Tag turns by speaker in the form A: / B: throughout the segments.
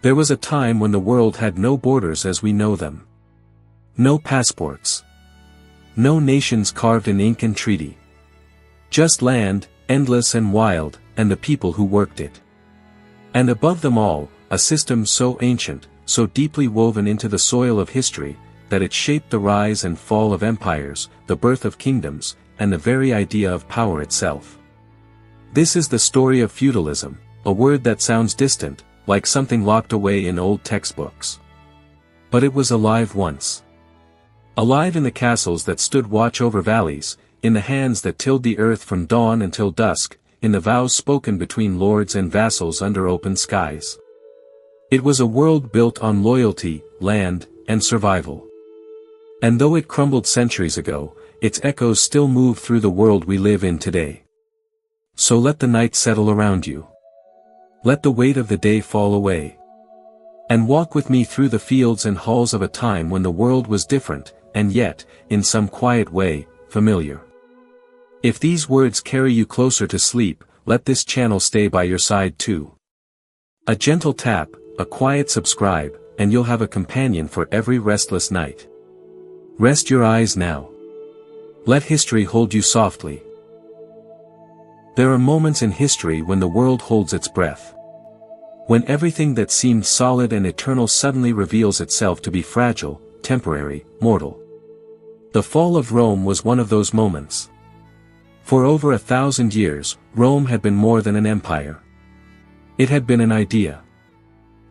A: There was a time when the world had no borders as we know them. No passports. No nations carved in ink and treaty. Just land, endless and wild, and the people who worked it. And above them all, a system so ancient, so deeply woven into the soil of history, that it shaped the rise and fall of empires, the birth of kingdoms, and the very idea of power itself. This is the story of feudalism, a word that sounds distant, like something locked away in old textbooks. But it was alive once. Alive in the castles that stood watch over valleys, in the hands that tilled the earth from dawn until dusk, in the vows spoken between lords and vassals under open skies. It was a world built on loyalty, land, and survival. And though it crumbled centuries ago, its echoes still move through the world we live in today. So let the night settle around you. Let the weight of the day fall away. And walk with me through the fields and halls of a time when the world was different, and yet, in some quiet way, familiar. If these words carry you closer to sleep, let this channel stay by your side too. A gentle tap, a quiet subscribe, and you'll have a companion for every restless night. Rest your eyes now. Let history hold you softly. There are moments in history when the world holds its breath. When everything that seemed solid and eternal suddenly reveals itself to be fragile, temporary, mortal. The fall of Rome was one of those moments. For over 1,000 years, Rome had been more than an empire. It had been an idea.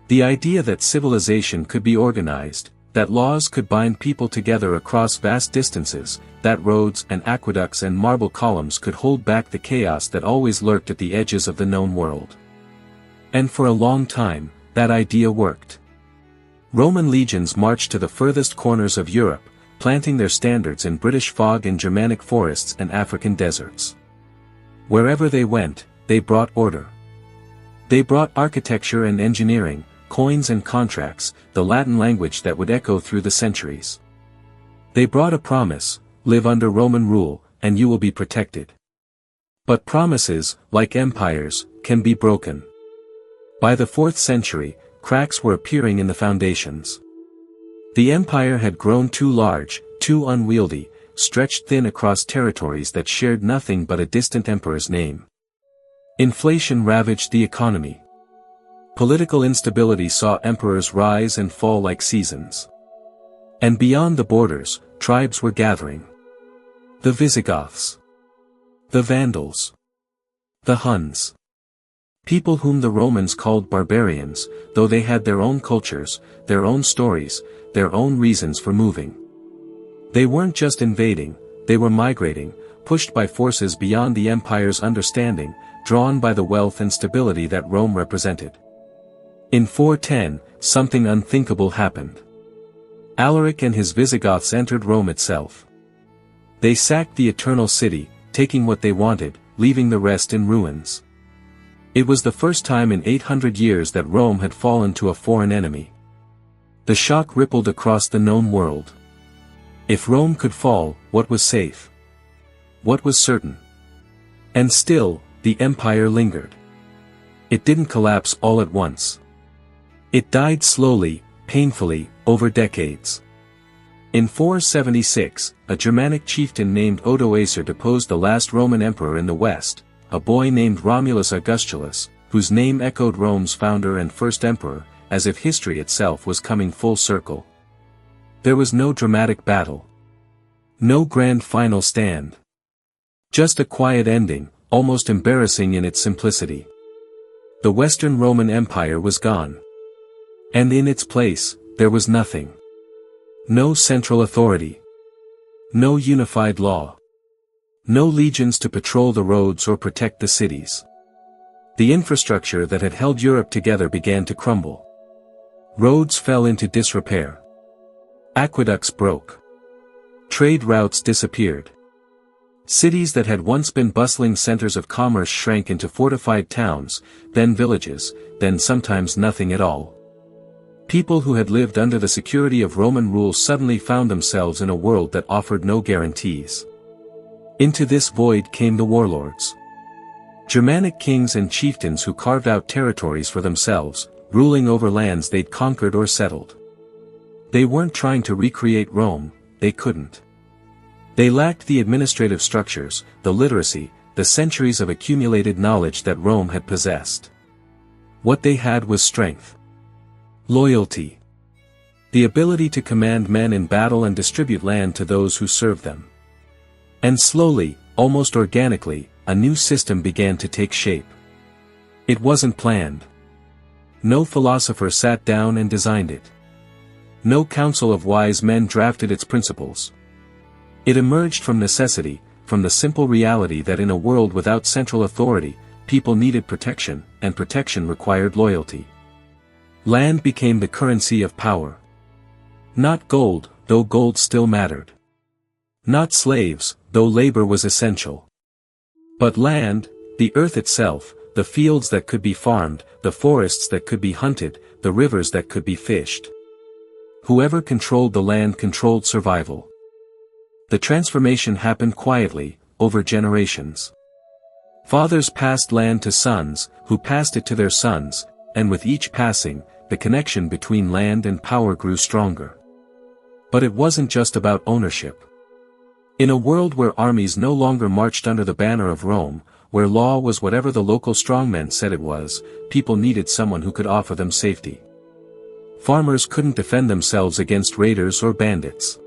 A: The idea that civilization could be organized, that laws could bind people together across vast distances, that roads and aqueducts and marble columns could hold back the chaos that always lurked at the edges of the known world. And for a long time, that idea worked. Roman legions marched to the furthest corners of Europe, planting their standards in British fog and Germanic forests and African deserts. Wherever they went, they brought order. They brought architecture and engineering, coins and contracts, the Latin language that would echo through the centuries. They brought a promise: live under Roman rule, and you will be protected. But promises, like empires, can be broken. By the 4th century, cracks were appearing in the foundations. The empire had grown too large, too unwieldy, stretched thin across territories that shared nothing but a distant emperor's name. Inflation ravaged the economy. Political instability saw emperors rise and fall like seasons. And beyond the borders, tribes were gathering. The Visigoths. The Vandals. The Huns. People whom the Romans called barbarians, though they had their own cultures, their own stories, their own reasons for moving. They weren't just invading, they were migrating, pushed by forces beyond the empire's understanding, drawn by the wealth and stability that Rome represented. In 410, something unthinkable happened. Alaric and his Visigoths entered Rome itself. They sacked the Eternal City, taking what they wanted, leaving the rest in ruins. It was the first time in 800 years that Rome had fallen to a foreign enemy. The shock rippled across the known world. If Rome could fall, what was safe? What was certain? And still, the empire lingered. It didn't collapse all at once. It died slowly, painfully, over decades. In 476, a Germanic chieftain named Odoacer deposed the last Roman emperor in the west, a boy named Romulus Augustulus, whose name echoed Rome's founder and first emperor, as if history itself was coming full circle. There was no dramatic battle. No grand final stand. Just a quiet ending, almost embarrassing in its simplicity. The Western Roman Empire was gone. And in its place, there was nothing. No central authority. No unified law. No legions to patrol the roads or protect the cities. The infrastructure that had held Europe together began to crumble. Roads fell into disrepair. Aqueducts broke. Trade routes disappeared. Cities that had once been bustling centers of commerce shrank into fortified towns, then villages, then sometimes nothing at all. People who had lived under the security of Roman rule suddenly found themselves in a world that offered no guarantees. Into this void came the warlords. Germanic kings and chieftains who carved out territories for themselves, ruling over lands they'd conquered or settled. They weren't trying to recreate Rome, they couldn't. They lacked the administrative structures, the literacy, the centuries of accumulated knowledge that Rome had possessed. What they had was strength. Loyalty. The ability to command men in battle and distribute land to those who served them. And slowly, almost organically, a new system began to take shape. It wasn't planned. No philosopher sat down and designed it. No council of wise men drafted its principles. It emerged from necessity, from the simple reality that in a world without central authority, people needed protection, and protection required loyalty. Land became the currency of power. Not gold, though gold still mattered. Not slaves, though labor was essential. But land, the earth itself, the fields that could be farmed, the forests that could be hunted, the rivers that could be fished. Whoever controlled the land controlled survival. The transformation happened quietly, over generations. Fathers passed land to sons, who passed it to their sons, and with each passing, the connection between land and power grew stronger. But it wasn't just about ownership. In a world where armies no longer marched under the banner of Rome, where law was whatever the local strongmen said it was, people needed someone who could offer them safety. Farmers couldn't defend themselves against raiders or bandits.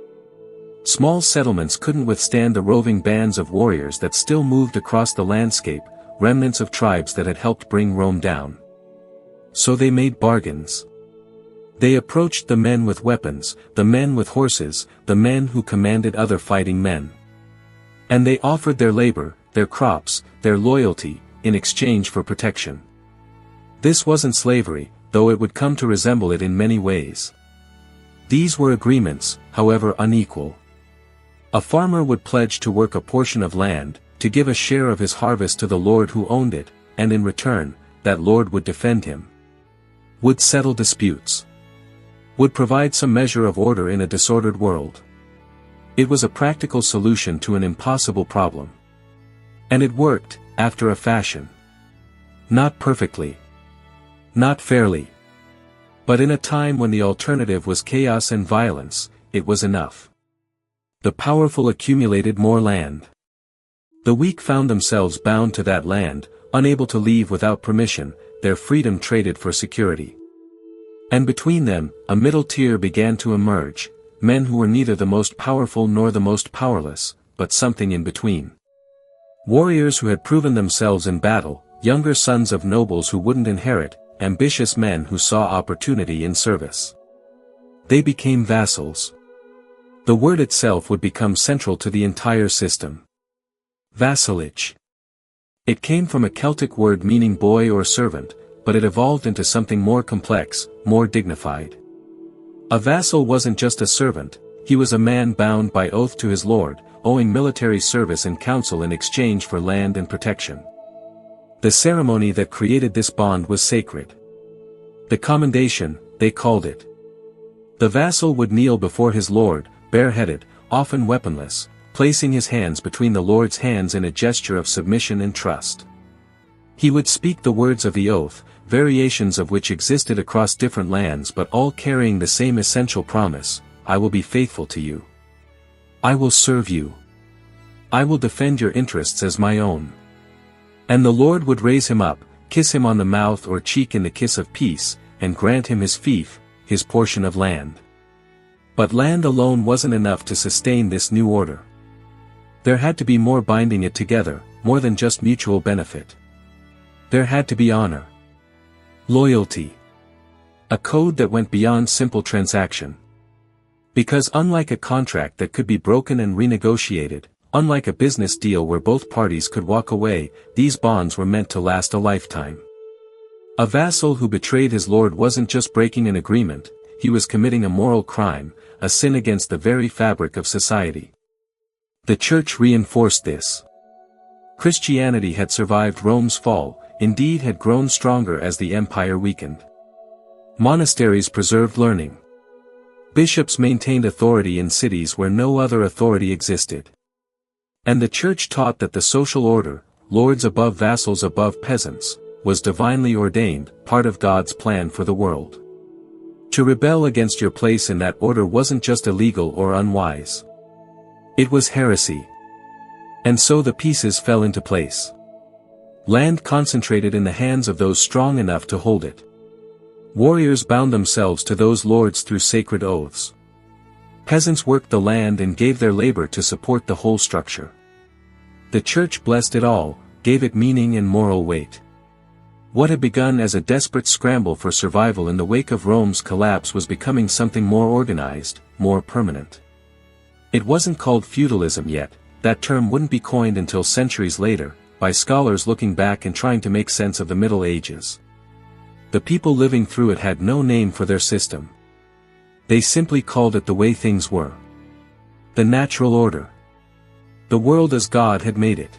A: Small settlements couldn't withstand the roving bands of warriors that still moved across the landscape, remnants of tribes that had helped bring Rome down. So they made bargains. They approached the men with weapons, the men with horses, the men who commanded other fighting men. And they offered their labor, their crops, their loyalty, in exchange for protection. This wasn't slavery, though it would come to resemble it in many ways. These were agreements, however unequal. A farmer would pledge to work a portion of land, to give a share of his harvest to the lord who owned it, and in return, that lord would defend him. Would settle disputes. Would provide some measure of order in a disordered world. It was a practical solution to an impossible problem. And it worked, after a fashion. Not perfectly. Not fairly. But in a time when the alternative was chaos and violence, it was enough. The powerful accumulated more land. The weak found themselves bound to that land, unable to leave without permission, their freedom traded for security. And between them, a middle tier began to emerge, men who were neither the most powerful nor the most powerless, but something in between. Warriors who had proven themselves in battle, younger sons of nobles who wouldn't inherit, ambitious men who saw opportunity in service. They became vassals. The word itself would become central to the entire system. Vassalage. It came from a Celtic word meaning boy or servant, but it evolved into something more complex, more dignified. A vassal wasn't just a servant, he was a man bound by oath to his lord, owing military service and counsel in exchange for land and protection. The ceremony that created this bond was sacred. The commendation, they called it. The vassal would kneel before his lord, bareheaded, often weaponless, placing his hands between the lord's hands in a gesture of submission and trust. He would speak the words of the oath, variations of which existed across different lands but all carrying the same essential promise: I will be faithful to you. I will serve you. I will defend your interests as my own. And the Lord would raise him up, kiss him on the mouth or cheek in the kiss of peace, and grant him his fief, his portion of land. But land alone wasn't enough to sustain this new order. There had to be more binding it together, more than just mutual benefit. There had to be honor. Loyalty. A code that went beyond simple transaction. Because unlike a contract that could be broken and renegotiated, unlike a business deal where both parties could walk away, these bonds were meant to last a lifetime. A vassal who betrayed his lord wasn't just breaking an agreement, he was committing a moral crime, a sin against the very fabric of society. The Church reinforced this. Christianity had survived Rome's fall, indeed had grown stronger as the empire weakened. Monasteries preserved learning. Bishops maintained authority in cities where no other authority existed. And the Church taught that the social order, lords above vassals above peasants, was divinely ordained, part of God's plan for the world. To rebel against your place in that order wasn't just illegal or unwise. It was heresy. And so the pieces fell into place. Land concentrated in the hands of those strong enough to hold it. Warriors bound themselves to those lords through sacred oaths. Peasants worked the land and gave their labor to support the whole structure. The church blessed it all, gave it meaning and moral weight. What had begun as a desperate scramble for survival in the wake of Rome's collapse was becoming something more organized, more permanent. It wasn't called feudalism yet, that term wouldn't be coined until centuries later, by scholars looking back and trying to make sense of the Middle Ages. The people living through it had no name for their system. They simply called it the way things were. The natural order. The world as God had made it.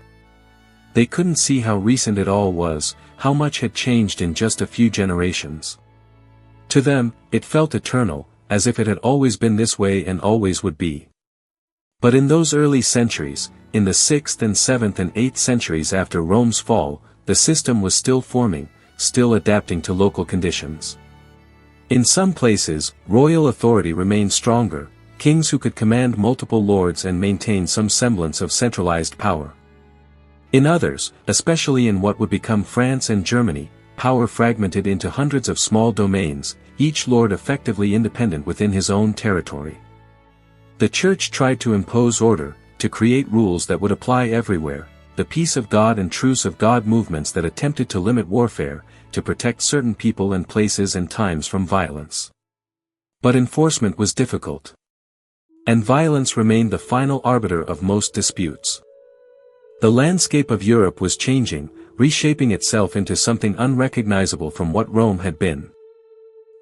A: They couldn't see how recent it all was, how much had changed in just a few generations. To them, it felt eternal, as if it had always been this way and always would be. But in those early centuries, in the 6th and 7th and 8th centuries after Rome's fall, the system was still forming, still adapting to local conditions. In some places, royal authority remained stronger, kings who could command multiple lords and maintain some semblance of centralized power. In others, especially in what would become France and Germany, power fragmented into hundreds of small domains, each lord effectively independent within his own territory. The Church tried to impose order, to create rules that would apply everywhere, the peace of God and truce of God movements that attempted to limit warfare, to protect certain people and places and times from violence. But enforcement was difficult. And violence remained the final arbiter of most disputes. The landscape of Europe was changing, reshaping itself into something unrecognizable from what Rome had been.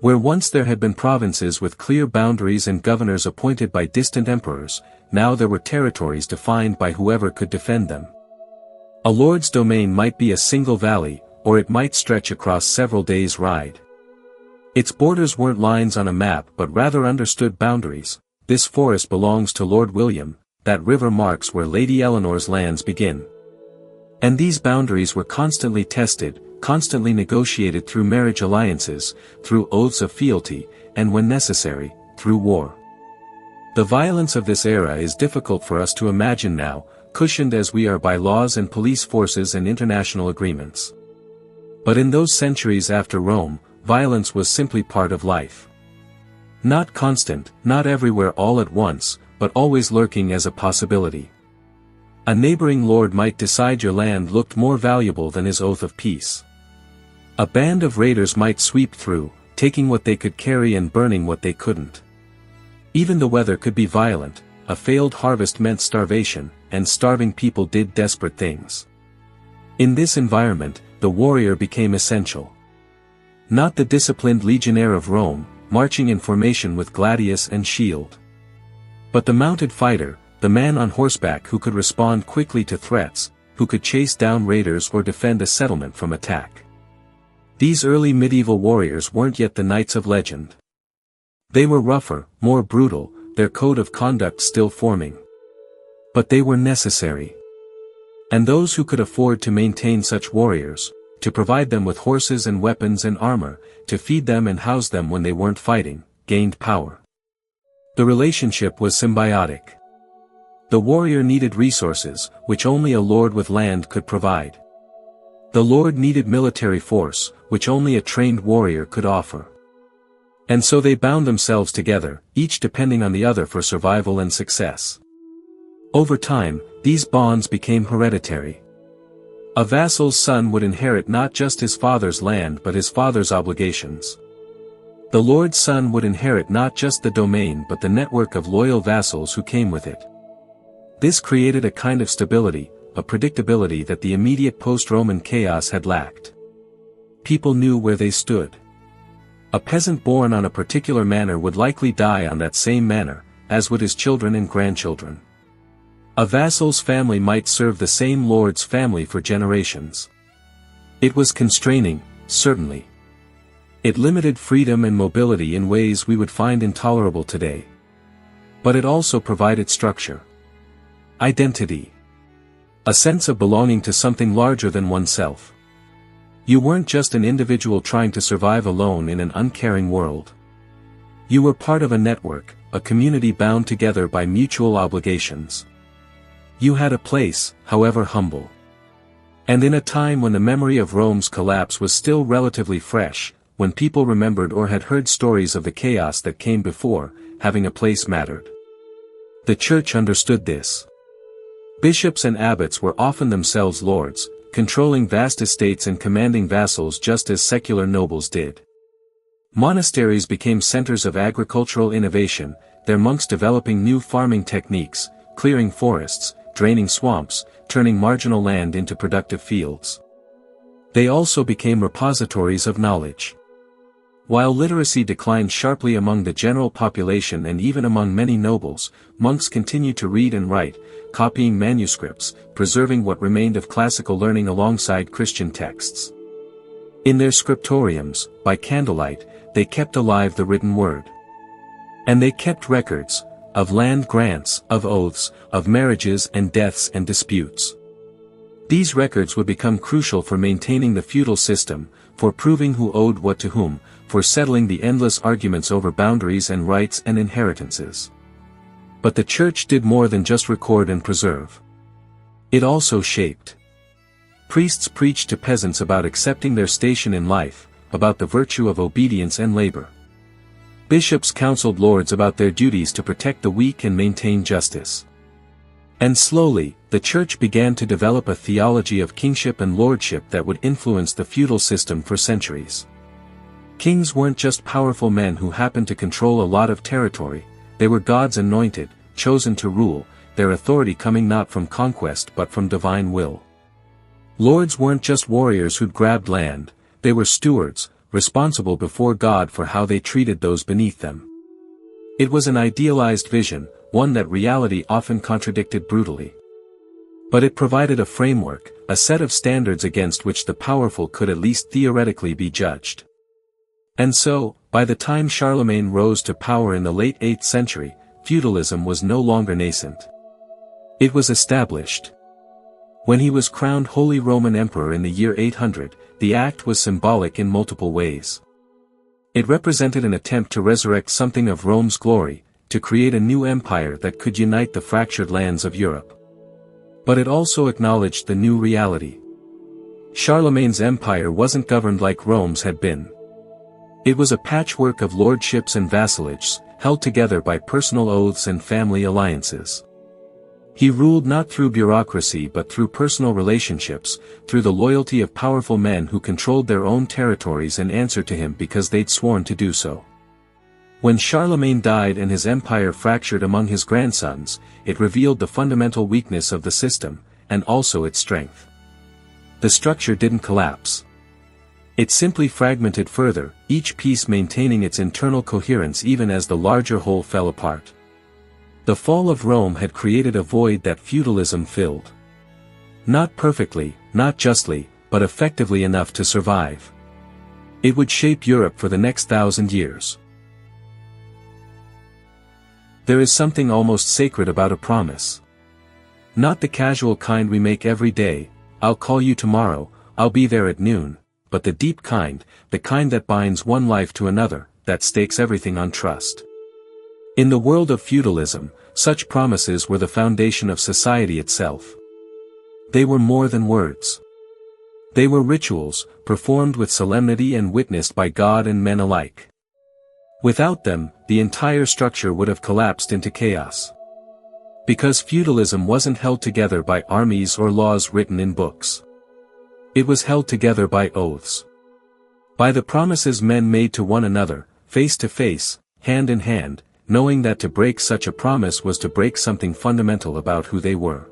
A: Where once there had been provinces with clear boundaries and governors appointed by distant emperors, now there were territories defined by whoever could defend them. A lord's domain might be a single valley, or it might stretch across several days' ride. Its borders weren't lines on a map but rather understood boundaries. This forest belongs to Lord William, that river marks where Lady Eleanor's lands begin. And these boundaries were constantly tested, constantly negotiated through marriage alliances, through oaths of fealty, and when necessary, through war. The violence of this era is difficult for us to imagine now, cushioned as we are by laws and police forces and international agreements. But in those centuries after Rome, violence was simply part of life. Not constant, not everywhere all at once, but always lurking as a possibility. A neighboring lord might decide your land looked more valuable than his oath of peace. A band of raiders might sweep through, taking what they could carry and burning what they couldn't. Even the weather could be violent, a failed harvest meant starvation, and starving people did desperate things. In this environment, the warrior became essential. Not the disciplined legionnaire of Rome, marching in formation with gladius and shield. But the mounted fighter, the man on horseback who could respond quickly to threats, who could chase down raiders or defend a settlement from attack. These early medieval warriors weren't yet the knights of legend. They were rougher, more brutal, their code of conduct still forming. But they were necessary. And those who could afford to maintain such warriors, to provide them with horses and weapons and armor, to feed them and house them when they weren't fighting, gained power. The relationship was symbiotic. The warrior needed resources, which only a lord with land could provide. The lord needed military force, which only a trained warrior could offer. And so they bound themselves together, each depending on the other for survival and success. Over time, these bonds became hereditary. A vassal's son would inherit not just his father's land but his father's obligations. The lord's son would inherit not just the domain but the network of loyal vassals who came with it. This created a kind of stability, a predictability that the immediate post-Roman chaos had lacked. People knew where they stood. A peasant born on a particular manor would likely die on that same manor, as would his children and grandchildren. A vassal's family might serve the same lord's family for generations. It was constraining, certainly. It limited freedom and mobility in ways we would find intolerable today. But it also provided structure. Identity. A sense of belonging to something larger than oneself. You weren't just an individual trying to survive alone in an uncaring world. You were part of a network, a community bound together by mutual obligations. You had a place, however humble. And in a time when the memory of Rome's collapse was still relatively fresh, when people remembered or had heard stories of the chaos that came before, having a place mattered. The church understood this. Bishops and abbots were often themselves lords, controlling vast estates and commanding vassals just as secular nobles did. Monasteries became centers of agricultural innovation, their monks developing new farming techniques, clearing forests, draining swamps, turning marginal land into productive fields. They also became repositories of knowledge. While literacy declined sharply among the general population and even among many nobles, monks continued to read and write, copying manuscripts, preserving what remained of classical learning alongside Christian texts. In their scriptoriums, by candlelight, they kept alive the written word. And they kept records, of land grants, of oaths, of marriages and deaths and disputes. These records would become crucial for maintaining the feudal system, for proving who owed what to whom, for settling the endless arguments over boundaries and rights and inheritances. But the church did more than just record and preserve. It also shaped. Priests preached to peasants about accepting their station in life, about the virtue of obedience and labor. Bishops counseled lords about their duties to protect the weak and maintain justice. And slowly, the church began to develop a theology of kingship and lordship that would influence the feudal system for centuries. Kings weren't just powerful men who happened to control a lot of territory, they were God's anointed, chosen to rule, their authority coming not from conquest but from divine will. Lords weren't just warriors who'd grabbed land, they were stewards, responsible before God for how they treated those beneath them. It was an idealized vision, one that reality often contradicted brutally. But it provided a framework, a set of standards against which the powerful could at least theoretically be judged. And so, by the time Charlemagne rose to power in the late 8th century, feudalism was no longer nascent. It was established. When he was crowned Holy Roman Emperor in the year 800, the act was symbolic in multiple ways. It represented an attempt to resurrect something of Rome's glory, to create a new empire that could unite the fractured lands of Europe. But it also acknowledged the new reality. Charlemagne's empire wasn't governed like Rome's had been. It was a patchwork of lordships and vassalages, held together by personal oaths and family alliances. He ruled not through bureaucracy but through personal relationships, through the loyalty of powerful men who controlled their own territories and answered to him because they'd sworn to do so. When Charlemagne died and his empire fractured among his grandsons, it revealed the fundamental weakness of the system, and also its strength. The structure didn't collapse. It simply fragmented further, each piece maintaining its internal coherence even as the larger whole fell apart. The fall of Rome had created a void that feudalism filled. Not perfectly, not justly, but effectively enough to survive. It would shape Europe for the next 1,000 years. There is something almost sacred about a promise. Not the casual kind we make every day, I'll call you tomorrow, I'll be there at noon, but the deep kind, the kind that binds one life to another, that stakes everything on trust. In the world of feudalism, such promises were the foundation of society itself. They were more than words. They were rituals, performed with solemnity and witnessed by God and men alike. Without them, the entire structure would have collapsed into chaos. Because feudalism wasn't held together by armies or laws written in books. It was held together by oaths. By the promises men made to one another, face to face, hand in hand, knowing that to break such a promise was to break something fundamental about who they were.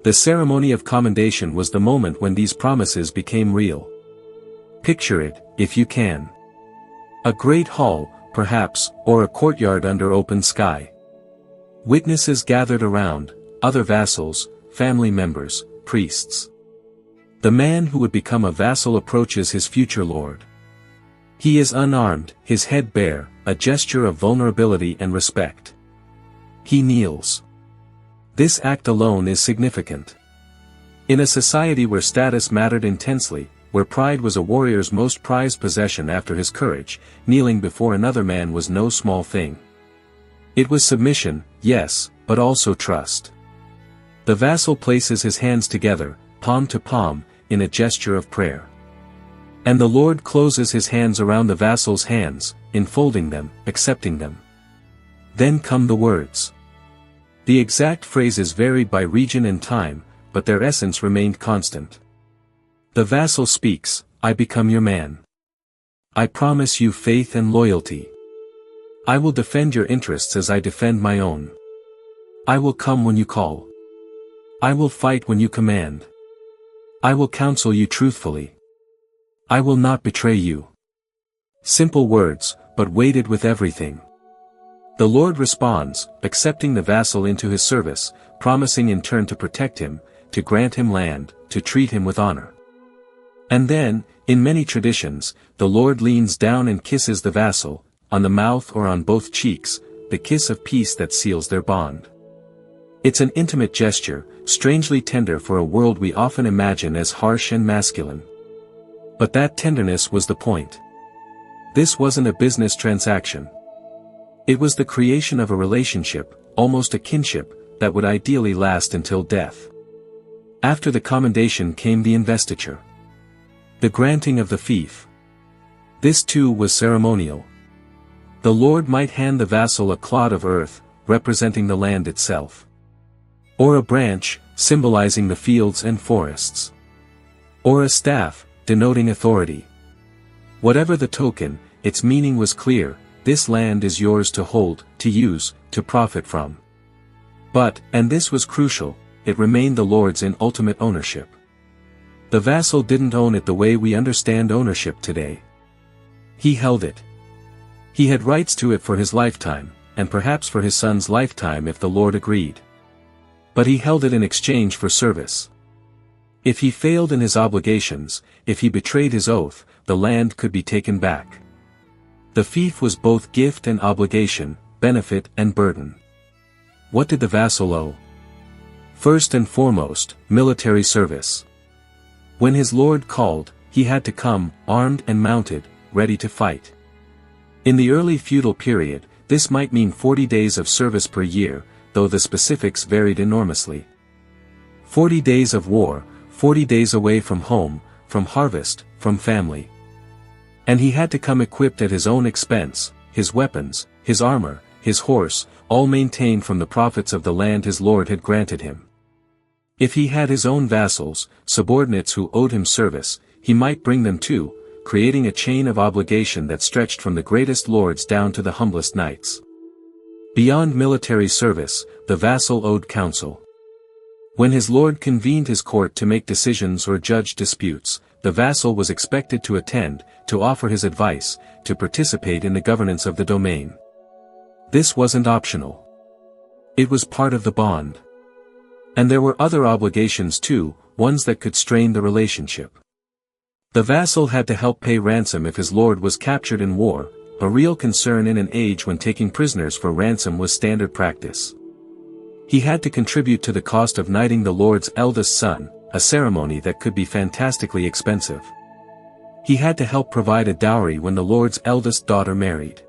A: The ceremony of commendation was the moment when these promises became real. Picture it, if you can. A great hall, perhaps, or a courtyard under open sky. Witnesses gathered around, other vassals, family members, priests. The man who would become a vassal approaches his future lord. He is unarmed, his head bare, a gesture of vulnerability and respect. He kneels. This act alone is significant. In a society where status mattered intensely, where pride was a warrior's most prized possession after his courage, kneeling before another man was no small thing. It was submission, yes, but also trust. The vassal places his hands together, palm to palm, in a gesture of prayer. And the Lord closes his hands around the vassal's hands, enfolding them, accepting them. Then come the words. The exact phrases varied by region and time, but their essence remained constant. The vassal speaks, "I become your man. I promise you faith and loyalty. I will defend your interests as I defend my own. I will come when you call. I will fight when you command. I will counsel you truthfully. I will not betray you." Simple words, but weighted with everything. The Lord responds, accepting the vassal into his service, promising in turn to protect him, to grant him land, to treat him with honor. And then, in many traditions, the Lord leans down and kisses the vassal, on the mouth or on both cheeks, the kiss of peace that seals their bond. It's an intimate gesture, strangely tender for a world we often imagine as harsh and masculine. But that tenderness was the point. This wasn't a business transaction. It was the creation of a relationship, almost a kinship, that would ideally last until death. After the commendation came the investiture. The granting of the fief. This too was ceremonial. The Lord might hand the vassal a clod of earth, representing the land itself. Or a branch, symbolizing the fields and forests. Or a staff, denoting authority. Whatever the token, its meaning was clear: this land is yours to hold, to use, to profit from. But, and this was crucial, it remained the Lord's in ultimate ownership. The vassal didn't own it the way we understand ownership today. He held it. He had rights to it for his lifetime, and perhaps for his son's lifetime if the Lord agreed. But he held it in exchange for service. If he failed in his obligations, if he betrayed his oath, the land could be taken back. The fief was both gift and obligation, benefit and burden. What did the vassal owe? First and foremost, military service. When his lord called, he had to come, armed and mounted, ready to fight. In the early feudal period, this might mean 40 days of service per year, though the specifics varied enormously. 40 days of war, 40 days away from home, from harvest, from family. And he had to come equipped at his own expense, his weapons, his armor, his horse, all maintained from the profits of the land his lord had granted him. If he had his own vassals, subordinates who owed him service, he might bring them too, creating a chain of obligation that stretched from the greatest lords down to the humblest knights. Beyond military service, the vassal owed counsel. When his lord convened his court to make decisions or judge disputes, the vassal was expected to attend, to offer his advice, to participate in the governance of the domain. This wasn't optional. It was part of the bond. And there were other obligations too, ones that could strain the relationship. The vassal had to help pay ransom if his lord was captured in war, a real concern in an age when taking prisoners for ransom was standard practice. He had to contribute to the cost of knighting the lord's eldest son, a ceremony that could be fantastically expensive. He had to help provide a dowry when the lord's eldest daughter married.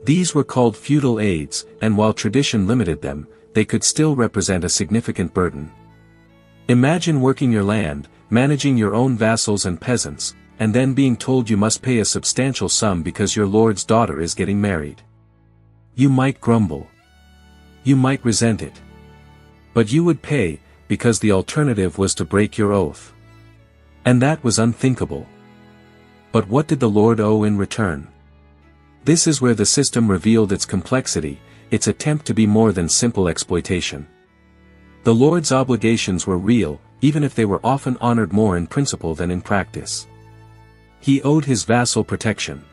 A: These were called feudal aids, and while tradition limited them, they could still represent a significant burden. Imagine working your land, managing your own vassals and peasants, and then being told you must pay a substantial sum because your lord's daughter is getting married. You might grumble. You might resent it. But you would pay, because the alternative was to break your oath. And that was unthinkable. But what did the Lord owe in return? This is where the system revealed its complexity, its attempt to be more than simple exploitation. The Lord's obligations were real, even if they were often honored more in principle than in practice. He owed his vassal protection.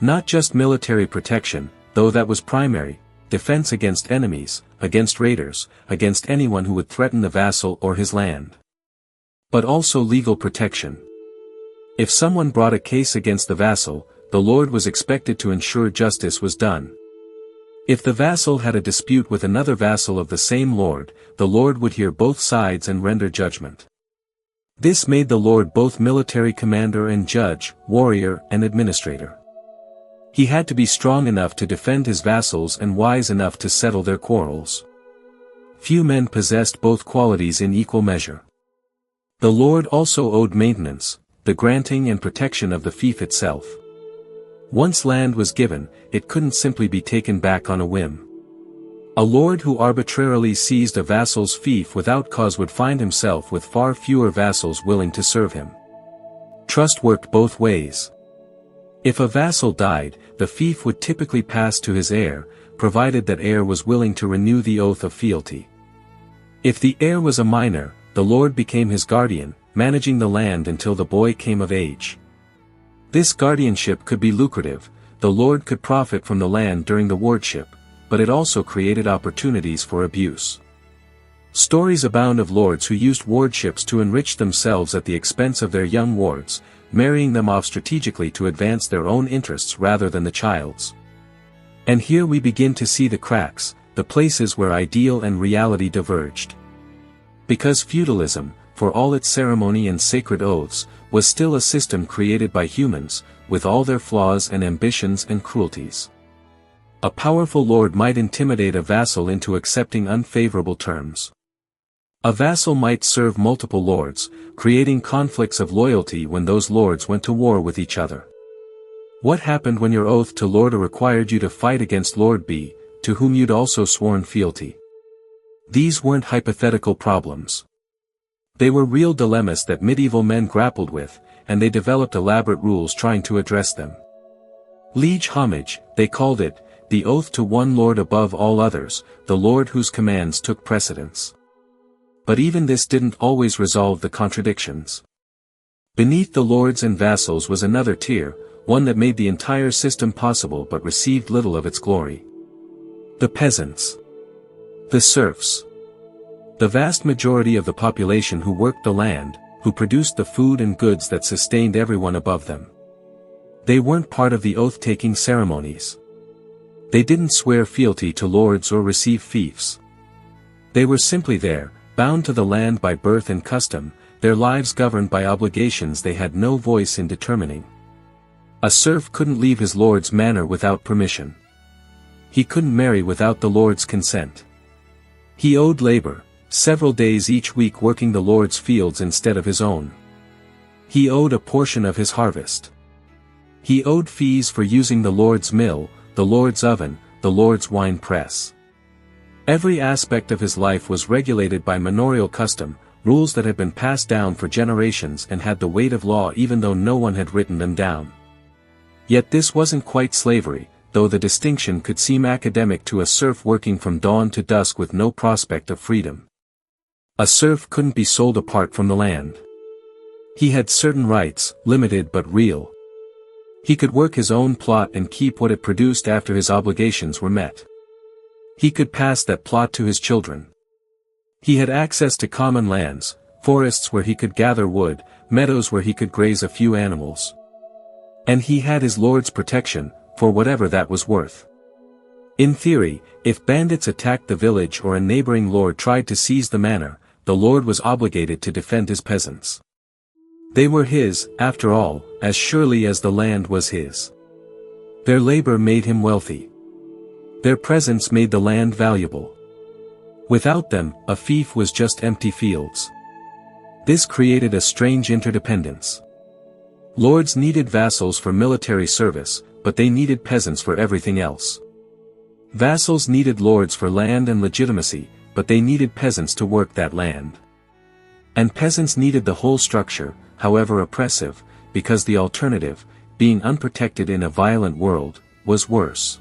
A: Not just military protection, though that was primary, defense against enemies, against raiders, against anyone who would threaten the vassal or his land. But also legal protection. If someone brought a case against the vassal, the lord was expected to ensure justice was done. If the vassal had a dispute with another vassal of the same lord, the lord would hear both sides and render judgment. This made the lord both military commander and judge, warrior and administrator. He had to be strong enough to defend his vassals and wise enough to settle their quarrels. Few men possessed both qualities in equal measure. The lord also owed maintenance, the granting and protection of the fief itself. Once land was given, it couldn't simply be taken back on a whim. A lord who arbitrarily seized a vassal's fief without cause would find himself with far fewer vassals willing to serve him. Trust worked both ways. If a vassal died, the fief would typically pass to his heir, provided that heir was willing to renew the oath of fealty. If the heir was a minor, the lord became his guardian, managing the land until the boy came of age. This guardianship could be lucrative. The lord could profit from the land during the wardship, but it also created opportunities for abuse. Stories abound of lords who used wardships to enrich themselves at the expense of their young wards, marrying them off strategically to advance their own interests rather than the child's. And here we begin to see the cracks, the places where ideal and reality diverged. Because feudalism, for all its ceremony and sacred oaths, was still a system created by humans, with all their flaws and ambitions and cruelties. A powerful lord might intimidate a vassal into accepting unfavorable terms. A vassal might serve multiple lords, creating conflicts of loyalty when those lords went to war with each other. What happened when your oath to Lord A required you to fight against Lord B, to whom you'd also sworn fealty? These weren't hypothetical problems. They were real dilemmas that medieval men grappled with, and they developed elaborate rules trying to address them. Liege homage, they called it, the oath to one lord above all others, the lord whose commands took precedence. But even this didn't always resolve the contradictions. Beneath the lords and vassals was another tier, one that made the entire system possible but received little of its glory. The peasants. The serfs. The vast majority of the population who worked the land, who produced the food and goods that sustained everyone above them. They weren't part of the oath-taking ceremonies. They didn't swear fealty to lords or receive fiefs. They were simply there, bound to the land by birth and custom, their lives governed by obligations they had no voice in determining. A serf couldn't leave his lord's manor without permission. He couldn't marry without the lord's consent. He owed labor, several days each week working the lord's fields instead of his own. He owed a portion of his harvest. He owed fees for using the lord's mill, the lord's oven, the lord's wine press. Every aspect of his life was regulated by manorial custom, rules that had been passed down for generations and had the weight of law even though no one had written them down. Yet this wasn't quite slavery, though the distinction could seem academic to a serf working from dawn to dusk with no prospect of freedom. A serf couldn't be sold apart from the land. He had certain rights, limited but real. He could work his own plot and keep what it produced after his obligations were met. He could pass that plot to his children. He had access to common lands, forests where he could gather wood, meadows where he could graze a few animals. And he had his lord's protection, for whatever that was worth. In theory, if bandits attacked the village or a neighboring lord tried to seize the manor, the lord was obligated to defend his peasants. They were his, after all, as surely as the land was his. Their labor made him wealthy. Their presence made the land valuable. Without them, a fief was just empty fields. This created a strange interdependence. Lords needed vassals for military service, but they needed peasants for everything else. Vassals needed lords for land and legitimacy, but they needed peasants to work that land. And peasants needed the whole structure, however oppressive, because the alternative, being unprotected in a violent world, was worse.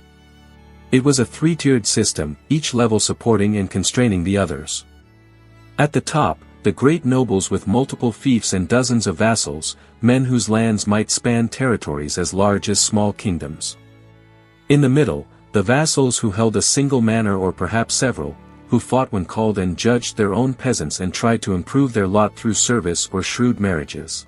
A: It was a three-tiered system, each level supporting and constraining the others. At the top, the great nobles with multiple fiefs and dozens of vassals, men whose lands might span territories as large as small kingdoms. In the middle, the vassals who held a single manor or perhaps several, who fought when called and judged their own peasants and tried to improve their lot through service or shrewd marriages.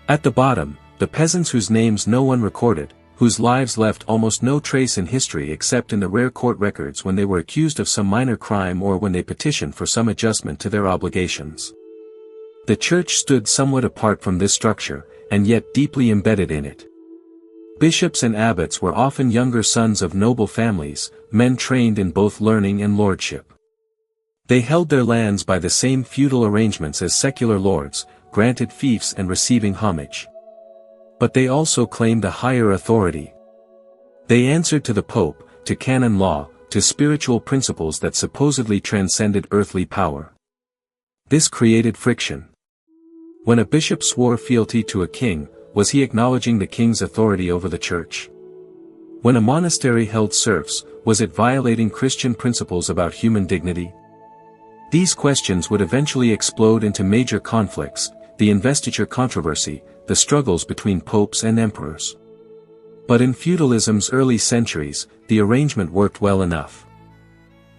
A: At the bottom, the peasants whose names no one recorded, whose lives left almost no trace in history except in the rare court records when they were accused of some minor crime or when they petitioned for some adjustment to their obligations. The church stood somewhat apart from this structure, and yet deeply embedded in it. Bishops and abbots were often younger sons of noble families, men trained in both learning and lordship. They held their lands by the same feudal arrangements as secular lords, granted fiefs and receiving homage. But they also claimed a higher authority. They answered to the Pope, to canon law, to spiritual principles that supposedly transcended earthly power. This created friction. When a bishop swore fealty to a king, was he acknowledging the king's authority over the church? When a monastery held serfs, was it violating Christian principles about human dignity? These questions would eventually explode into major conflicts, the investiture controversy, the struggles between popes and emperors. But in feudalism's early centuries, the arrangement worked well enough.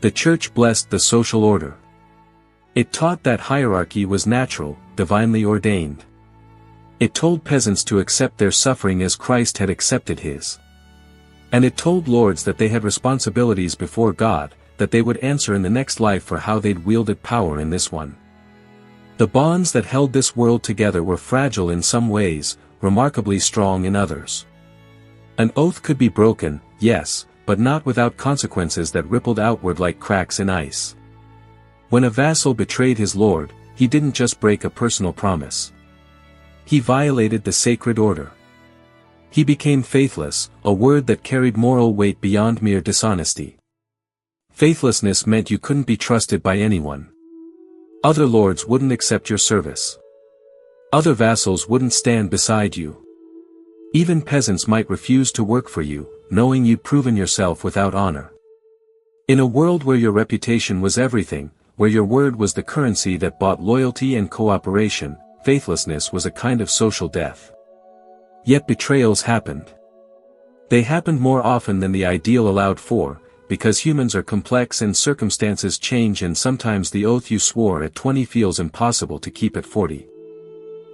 A: The church blessed the social order. It taught that hierarchy was natural, divinely ordained. It told peasants to accept their suffering as Christ had accepted his. And it told lords that they had responsibilities before God, that they would answer in the next life for how they'd wielded power in this one. The bonds that held this world together were fragile in some ways, remarkably strong in others. An oath could be broken, yes, but not without consequences that rippled outward like cracks in ice. When a vassal betrayed his lord, he didn't just break a personal promise. He violated the sacred order. He became faithless, a word that carried moral weight beyond mere dishonesty. Faithlessness meant you couldn't be trusted by anyone. Other lords wouldn't accept your service. Other vassals wouldn't stand beside you. Even peasants might refuse to work for you, knowing you'd proven yourself without honor. In a world where your reputation was everything, where your word was the currency that bought loyalty and cooperation, faithlessness was a kind of social death. Yet betrayals happened. They happened more often than the ideal allowed for, because humans are complex and circumstances change, and sometimes the oath you swore at 20 feels impossible to keep at 40.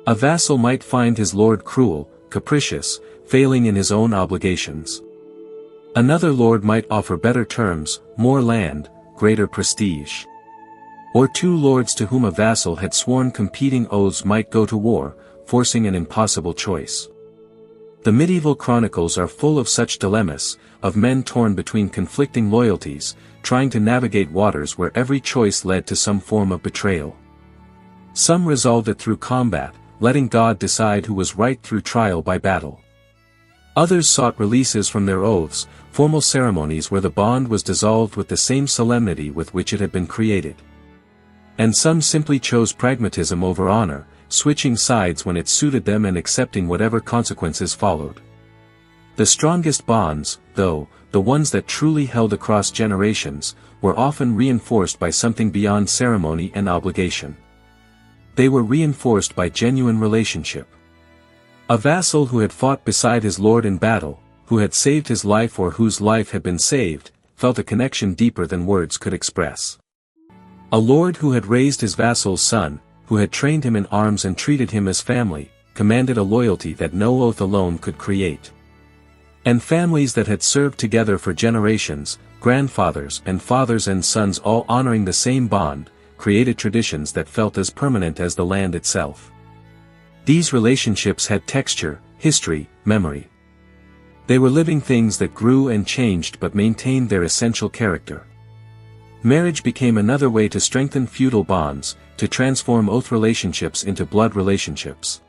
A: A vassal might find his lord cruel, capricious, failing in his own obligations. Another lord might offer better terms, more land, greater prestige. Or two lords to whom a vassal had sworn competing oaths might go to war, forcing an impossible choice. The medieval chronicles are full of such dilemmas, of men torn between conflicting loyalties, trying to navigate waters where every choice led to some form of betrayal. Some resolved it through combat, letting God decide who was right through trial by battle. Others sought releases from their oaths, formal ceremonies where the bond was dissolved with the same solemnity with which it had been created. And some simply chose pragmatism over honor, switching sides when it suited them and accepting whatever consequences followed. The strongest bonds, though, the ones that truly held across generations, were often reinforced by something beyond ceremony and obligation. They were reinforced by genuine relationship. A vassal who had fought beside his lord in battle, who had saved his life or whose life had been saved, felt a connection deeper than words could express. A lord who had raised his vassal's son, who had trained him in arms and treated him as family, commanded a loyalty that no oath alone could create. And families that had served together for generations, grandfathers and fathers and sons all honoring the same bond, created traditions that felt as permanent as the land itself. These relationships had texture, history, memory. They were living things that grew and changed but maintained their essential character. Marriage became another way to strengthen feudal bonds, to transform oath relationships into blood relationships.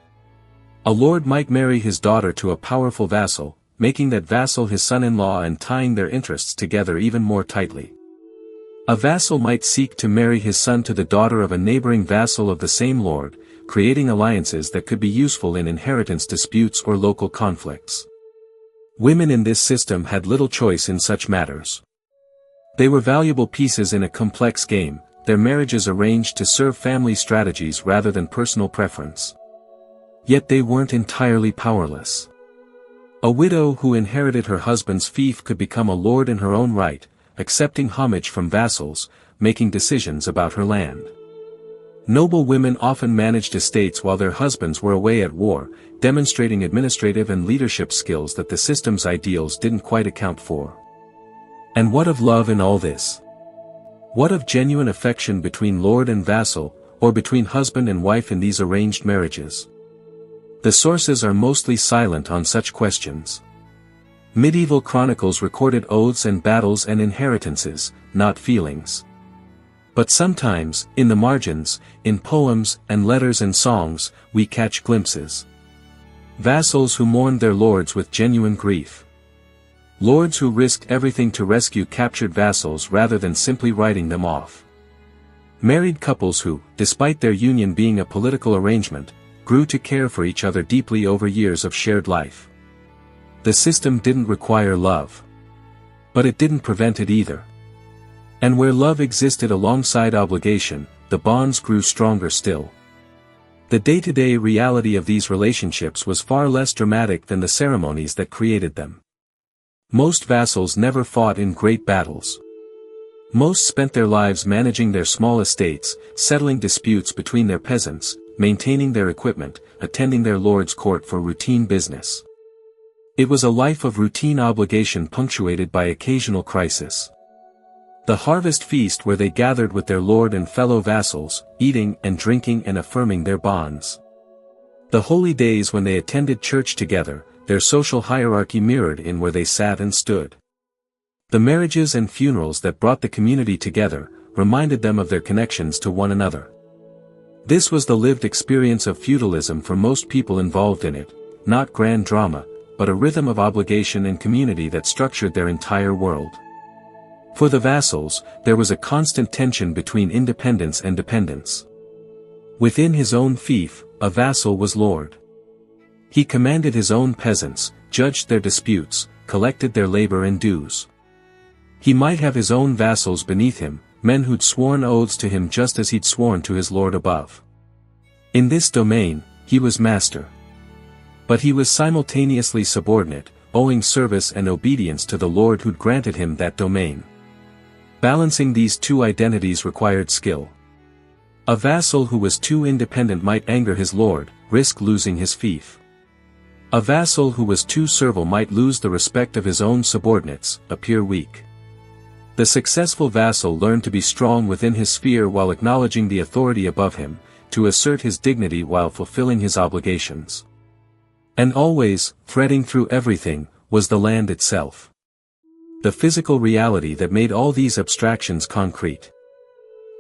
A: A lord might marry his daughter to a powerful vassal, making that vassal his son-in-law and tying their interests together even more tightly. A vassal might seek to marry his son to the daughter of a neighboring vassal of the same lord, creating alliances that could be useful in inheritance disputes or local conflicts. Women in this system had little choice in such matters. They were valuable pieces in a complex game, their marriages arranged to serve family strategies rather than personal preference. Yet they weren't entirely powerless. A widow who inherited her husband's fief could become a lord in her own right, accepting homage from vassals, making decisions about her land. Noble women often managed estates while their husbands were away at war, demonstrating administrative and leadership skills that the system's ideals didn't quite account for. And what of love in all this? What of genuine affection between lord and vassal, or between husband and wife in these arranged marriages? The sources are mostly silent on such questions. Medieval chronicles recorded oaths and battles and inheritances, not feelings. But sometimes, in the margins, in poems and letters and songs, we catch glimpses. Vassals who mourned their lords with genuine grief. Lords who risked everything to rescue captured vassals rather than simply writing them off. Married couples who, despite their union being a political arrangement, grew to care for each other deeply over years of shared life. The system didn't require love. But it didn't prevent it either. And where love existed alongside obligation, the bonds grew stronger still. The day-to-day reality of these relationships was far less dramatic than the ceremonies that created them. Most vassals never fought in great battles. Most spent their lives managing their small estates, settling disputes between their peasants, maintaining their equipment, attending their lord's court for routine business. It was a life of routine obligation punctuated by occasional crisis. The harvest feast where they gathered with their lord and fellow vassals, eating and drinking and affirming their bonds. The holy days when they attended church together, their social hierarchy mirrored in where they sat and stood. The marriages and funerals that brought the community together, reminded them of their connections to one another. This was the lived experience of feudalism for most people involved in it, not grand drama, but a rhythm of obligation and community that structured their entire world. For the vassals, there was a constant tension between independence and dependence. Within his own fief, a vassal was lord. He commanded his own peasants, judged their disputes, collected their labor and dues. He might have his own vassals beneath him, men who'd sworn oaths to him just as he'd sworn to his lord above. In this domain, he was master. But he was simultaneously subordinate, owing service and obedience to the lord who'd granted him that domain. Balancing these two identities required skill. A vassal who was too independent might anger his lord, risk losing his fief. A vassal who was too servile might lose the respect of his own subordinates, appear weak. The successful vassal learned to be strong within his sphere while acknowledging the authority above him, to assert his dignity while fulfilling his obligations. And always, threading through everything, was the land itself. The physical reality that made all these abstractions concrete.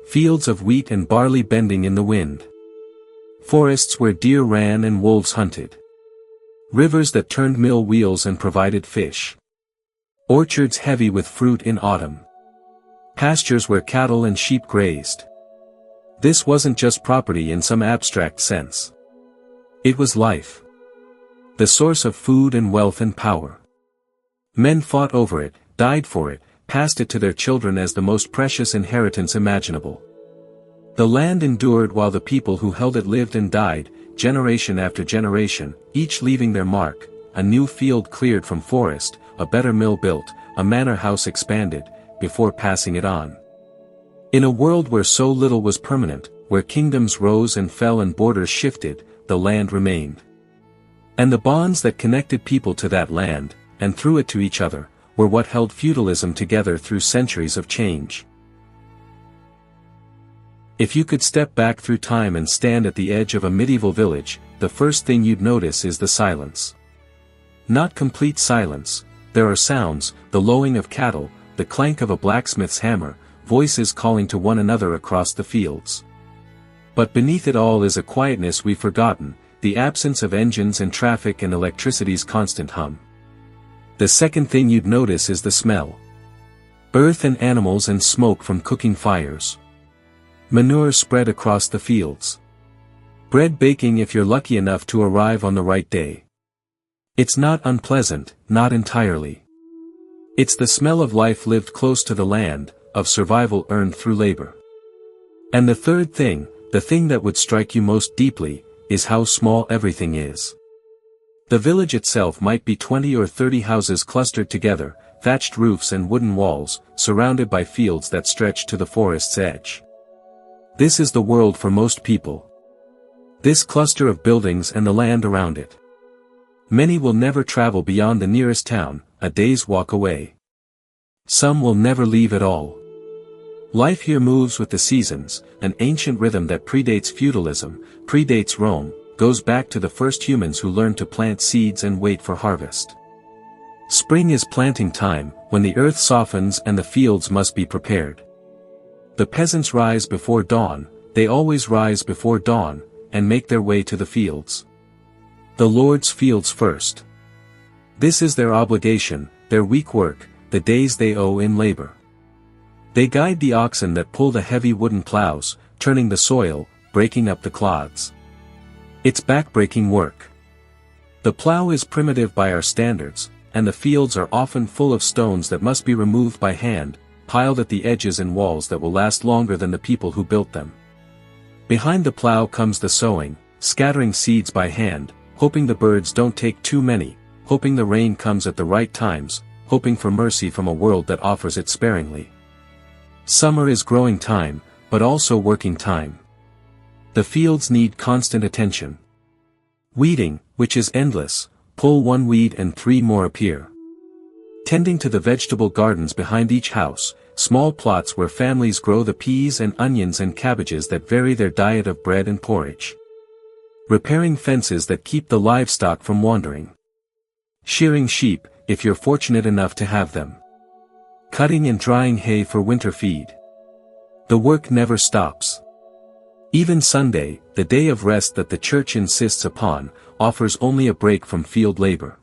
A: Fields of wheat and barley bending in the wind. Forests where deer ran and wolves hunted. Rivers that turned mill wheels and provided fish. Orchards heavy with fruit in autumn. Pastures where cattle and sheep grazed. This wasn't just property in some abstract sense. It was life. The source of food and wealth and power. Men fought over it, died for it, passed it to their children as the most precious inheritance imaginable. The land endured while the people who held it lived and died, generation after generation, each leaving their mark, a new field cleared from forest, a better mill built, a manor house expanded, before passing it on. In a world where so little was permanent, where kingdoms rose and fell and borders shifted, the land remained. And the bonds that connected people to that land, and through it to each other, were what held feudalism together through centuries of change. If you could step back through time and stand at the edge of a medieval village, the first thing you'd notice is the silence. Not complete silence. There are sounds, the lowing of cattle, the clank of a blacksmith's hammer, voices calling to one another across the fields. But beneath it all is a quietness we've forgotten, the absence of engines and traffic and electricity's constant hum. The second thing you'd notice is the smell. Earth and animals and smoke from cooking fires. Manure spread across the fields. Bread baking if you're lucky enough to arrive on the right day. It's not unpleasant, not entirely. It's the smell of life lived close to the land, of survival earned through labor. And the third thing, the thing that would strike you most deeply, is how small everything is. The village itself might be 20 or 30 houses clustered together, thatched roofs and wooden walls, surrounded by fields that stretch to the forest's edge. This is the world for most people. This cluster of buildings and the land around it. Many will never travel beyond the nearest town, a day's walk away. Some will never leave at all. Life here moves with the seasons, an ancient rhythm that predates feudalism, predates Rome, goes back to the first humans who learned to plant seeds and wait for harvest. Spring is planting time, when the earth softens and the fields must be prepared. The peasants rise before dawn, they always rise before dawn, and make their way to the fields. The Lord's fields first. This is their obligation, their week work, the days they owe in labor. They guide the oxen that pull the heavy wooden plows, turning the soil, breaking up the clods. It's back-breaking work. The plow is primitive by our standards, and the fields are often full of stones that must be removed by hand, piled at the edges in walls that will last longer than the people who built them. Behind the plow comes the sowing, scattering seeds by hand, hoping the birds don't take too many, hoping the rain comes at the right times, hoping for mercy from a world that offers it sparingly. Summer is growing time, but also working time. The fields need constant attention. Weeding, which is endless, pull one weed and 3 more appear. Tending to the vegetable gardens behind each house, small plots where families grow the peas and onions and cabbages that vary their diet of bread and porridge. Repairing fences that keep the livestock from wandering. Shearing sheep, if you're fortunate enough to have them. Cutting and drying hay for winter feed. The work never stops. Even Sunday, the day of rest that the church insists upon, offers only a break from field labor.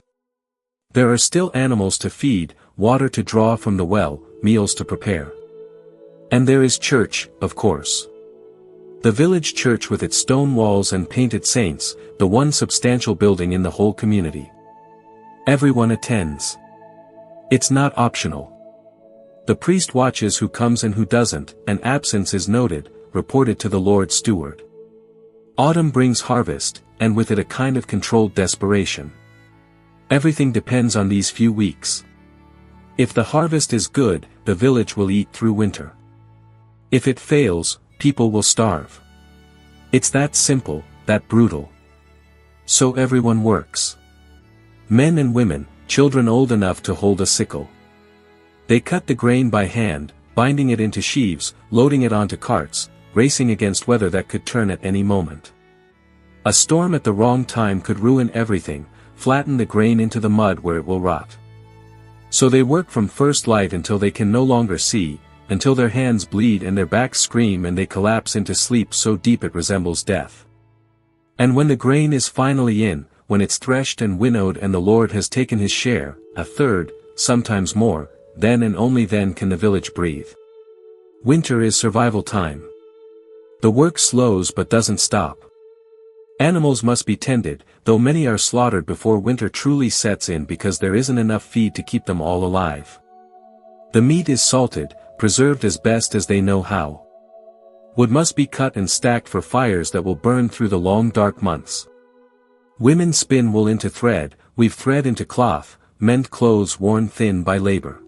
A: There are still animals to feed, water to draw from the well, meals to prepare. And there is church, of course. The village church with its stone walls and painted saints, the one substantial building in the whole community. Everyone attends. It's not optional. The priest watches who comes and who doesn't, and absence is noted, reported to the Lord's steward. Autumn brings harvest, and with it a kind of controlled desperation. Everything depends on these few weeks. If the harvest is good, the village will eat through winter. If it fails, people will starve. It's that simple, that brutal. So everyone works. Men and women, children old enough to hold a sickle. They cut the grain by hand, binding it into sheaves, loading it onto carts, racing against weather that could turn at any moment. A storm at the wrong time could ruin everything, flatten the grain into the mud where it will rot. So they work from first light until they can no longer see, until their hands bleed and their backs scream and they collapse into sleep so deep it resembles death. And when the grain is finally in, when it's threshed and winnowed and the Lord has taken his share, a third, sometimes more, then and only then can the village breathe. Winter is survival time. The work slows but doesn't stop. Animals must be tended, though many are slaughtered before winter truly sets in because there isn't enough feed to keep them all alive. The meat is salted, preserved as best as they know how. Wood must be cut and stacked for fires that will burn through the long dark months. Women spin wool into thread, weave thread into cloth, mend clothes worn thin by labor.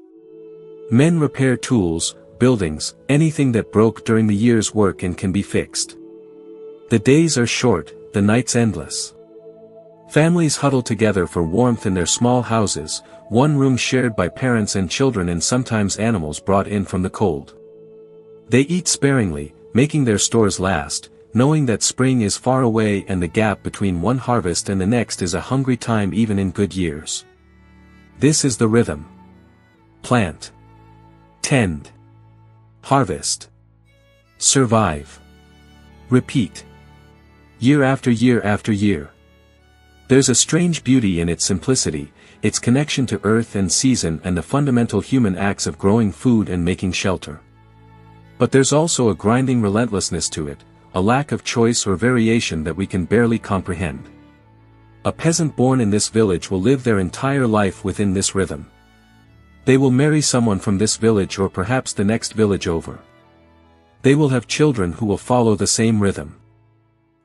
A: Men repair tools, buildings, anything that broke during the year's work and can be fixed. The days are short, the nights endless. Families huddle together for warmth in their small houses, one room shared by parents and children and sometimes animals brought in from the cold. They eat sparingly, making their stores last, knowing that spring is far away and the gap between one harvest and the next is a hungry time even in good years. This is the rhythm. Plant. Tend. Harvest. Survive. Repeat. Year after year after year. There's a strange beauty in its simplicity, its connection to earth and season and the fundamental human acts of growing food and making shelter. But there's also a grinding relentlessness to it, a lack of choice or variation that we can barely comprehend. A peasant born in this village will live their entire life within this rhythm. They will marry someone from this village or perhaps the next village over. They will have children who will follow the same rhythm.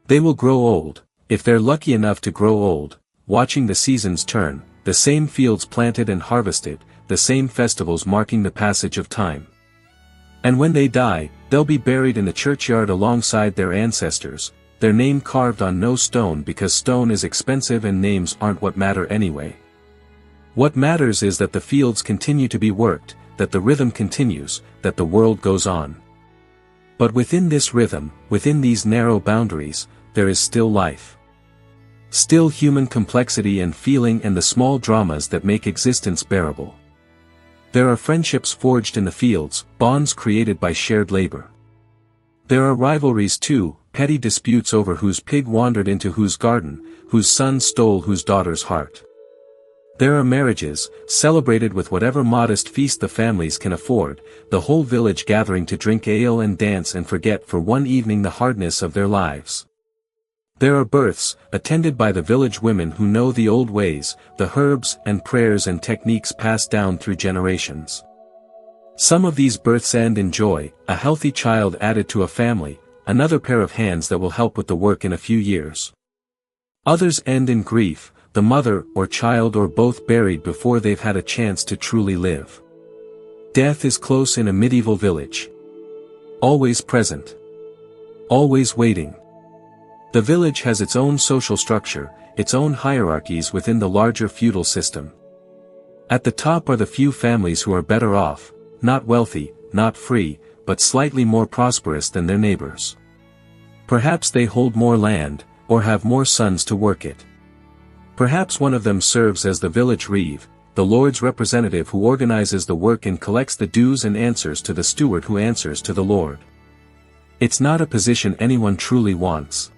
A: They will grow old, if they're lucky enough to grow old, watching the seasons turn, the same fields planted and harvested, the same festivals marking the passage of time. And when they die, they'll be buried in the churchyard alongside their ancestors, their name carved on no stone because stone is expensive and names aren't what matter anyway. What matters is that the fields continue to be worked, that the rhythm continues, that the world goes on. But within this rhythm, within these narrow boundaries, there is still life. Still human complexity and feeling and the small dramas that make existence bearable. There are friendships forged in the fields, bonds created by shared labor. There are rivalries too, petty disputes over whose pig wandered into whose garden, whose son stole whose daughter's heart. There are marriages, celebrated with whatever modest feast the families can afford, the whole village gathering to drink ale and dance and forget for one evening the hardness of their lives. There are births, attended by the village women who know the old ways, the herbs and prayers and techniques passed down through generations. Some of these births end in joy, a healthy child added to a family, another pair of hands that will help with the work in a few years. Others end in grief, the mother or child or both buried before they've had a chance to truly live. Death is close in a medieval village. Always present. Always waiting. The village has its own social structure, its own hierarchies within the larger feudal system. At the top are the few families who are better off, not wealthy, not free, but slightly more prosperous than their neighbors. Perhaps they hold more land, or have more sons to work it. Perhaps one of them serves as the village reeve, the Lord's representative who organizes the work and collects the dues and answers to the steward who answers to the Lord. It's not a position anyone truly wants.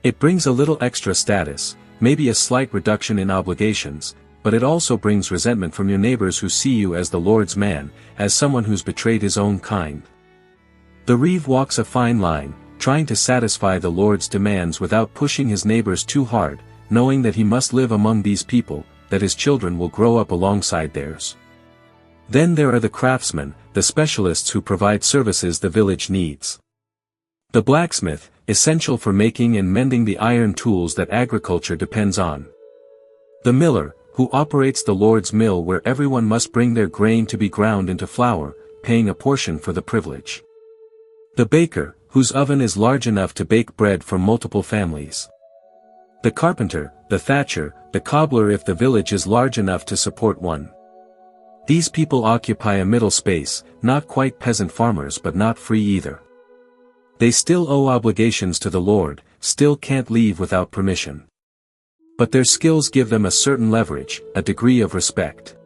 A: It brings a little extra status, maybe a slight reduction in obligations, but it also brings resentment from your neighbors who see you as the Lord's man, as someone who's betrayed his own kind. The reeve walks a fine line, trying to satisfy the Lord's demands without pushing his neighbors too hard, knowing that he must live among these people, that his children will grow up alongside theirs. Then there are the craftsmen, the specialists who provide services the village needs. The blacksmith, essential for making and mending the iron tools that agriculture depends on. The miller, who operates the Lord's mill where everyone must bring their grain to be ground into flour, paying a portion for the privilege. The baker, whose oven is large enough to bake bread for multiple families. The carpenter, the thatcher, the cobbler if the village is large enough to support one. These people occupy a middle space, not quite peasant farmers but not free either. They still owe obligations to the Lord, still can't leave without permission. But their skills give them a certain leverage, a degree of respect.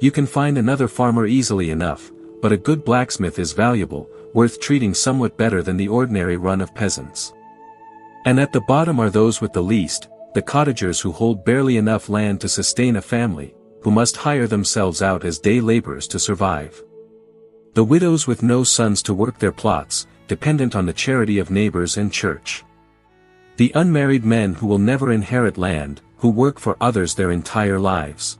A: You can find another farmer easily enough, but a good blacksmith is valuable, worth treating somewhat better than the ordinary run of peasants. And at the bottom are those with the least, the cottagers who hold barely enough land to sustain a family, who must hire themselves out as day laborers to survive. The widows with no sons to work their plots, dependent on the charity of neighbors and church. The unmarried men who will never inherit land, who work for others their entire lives.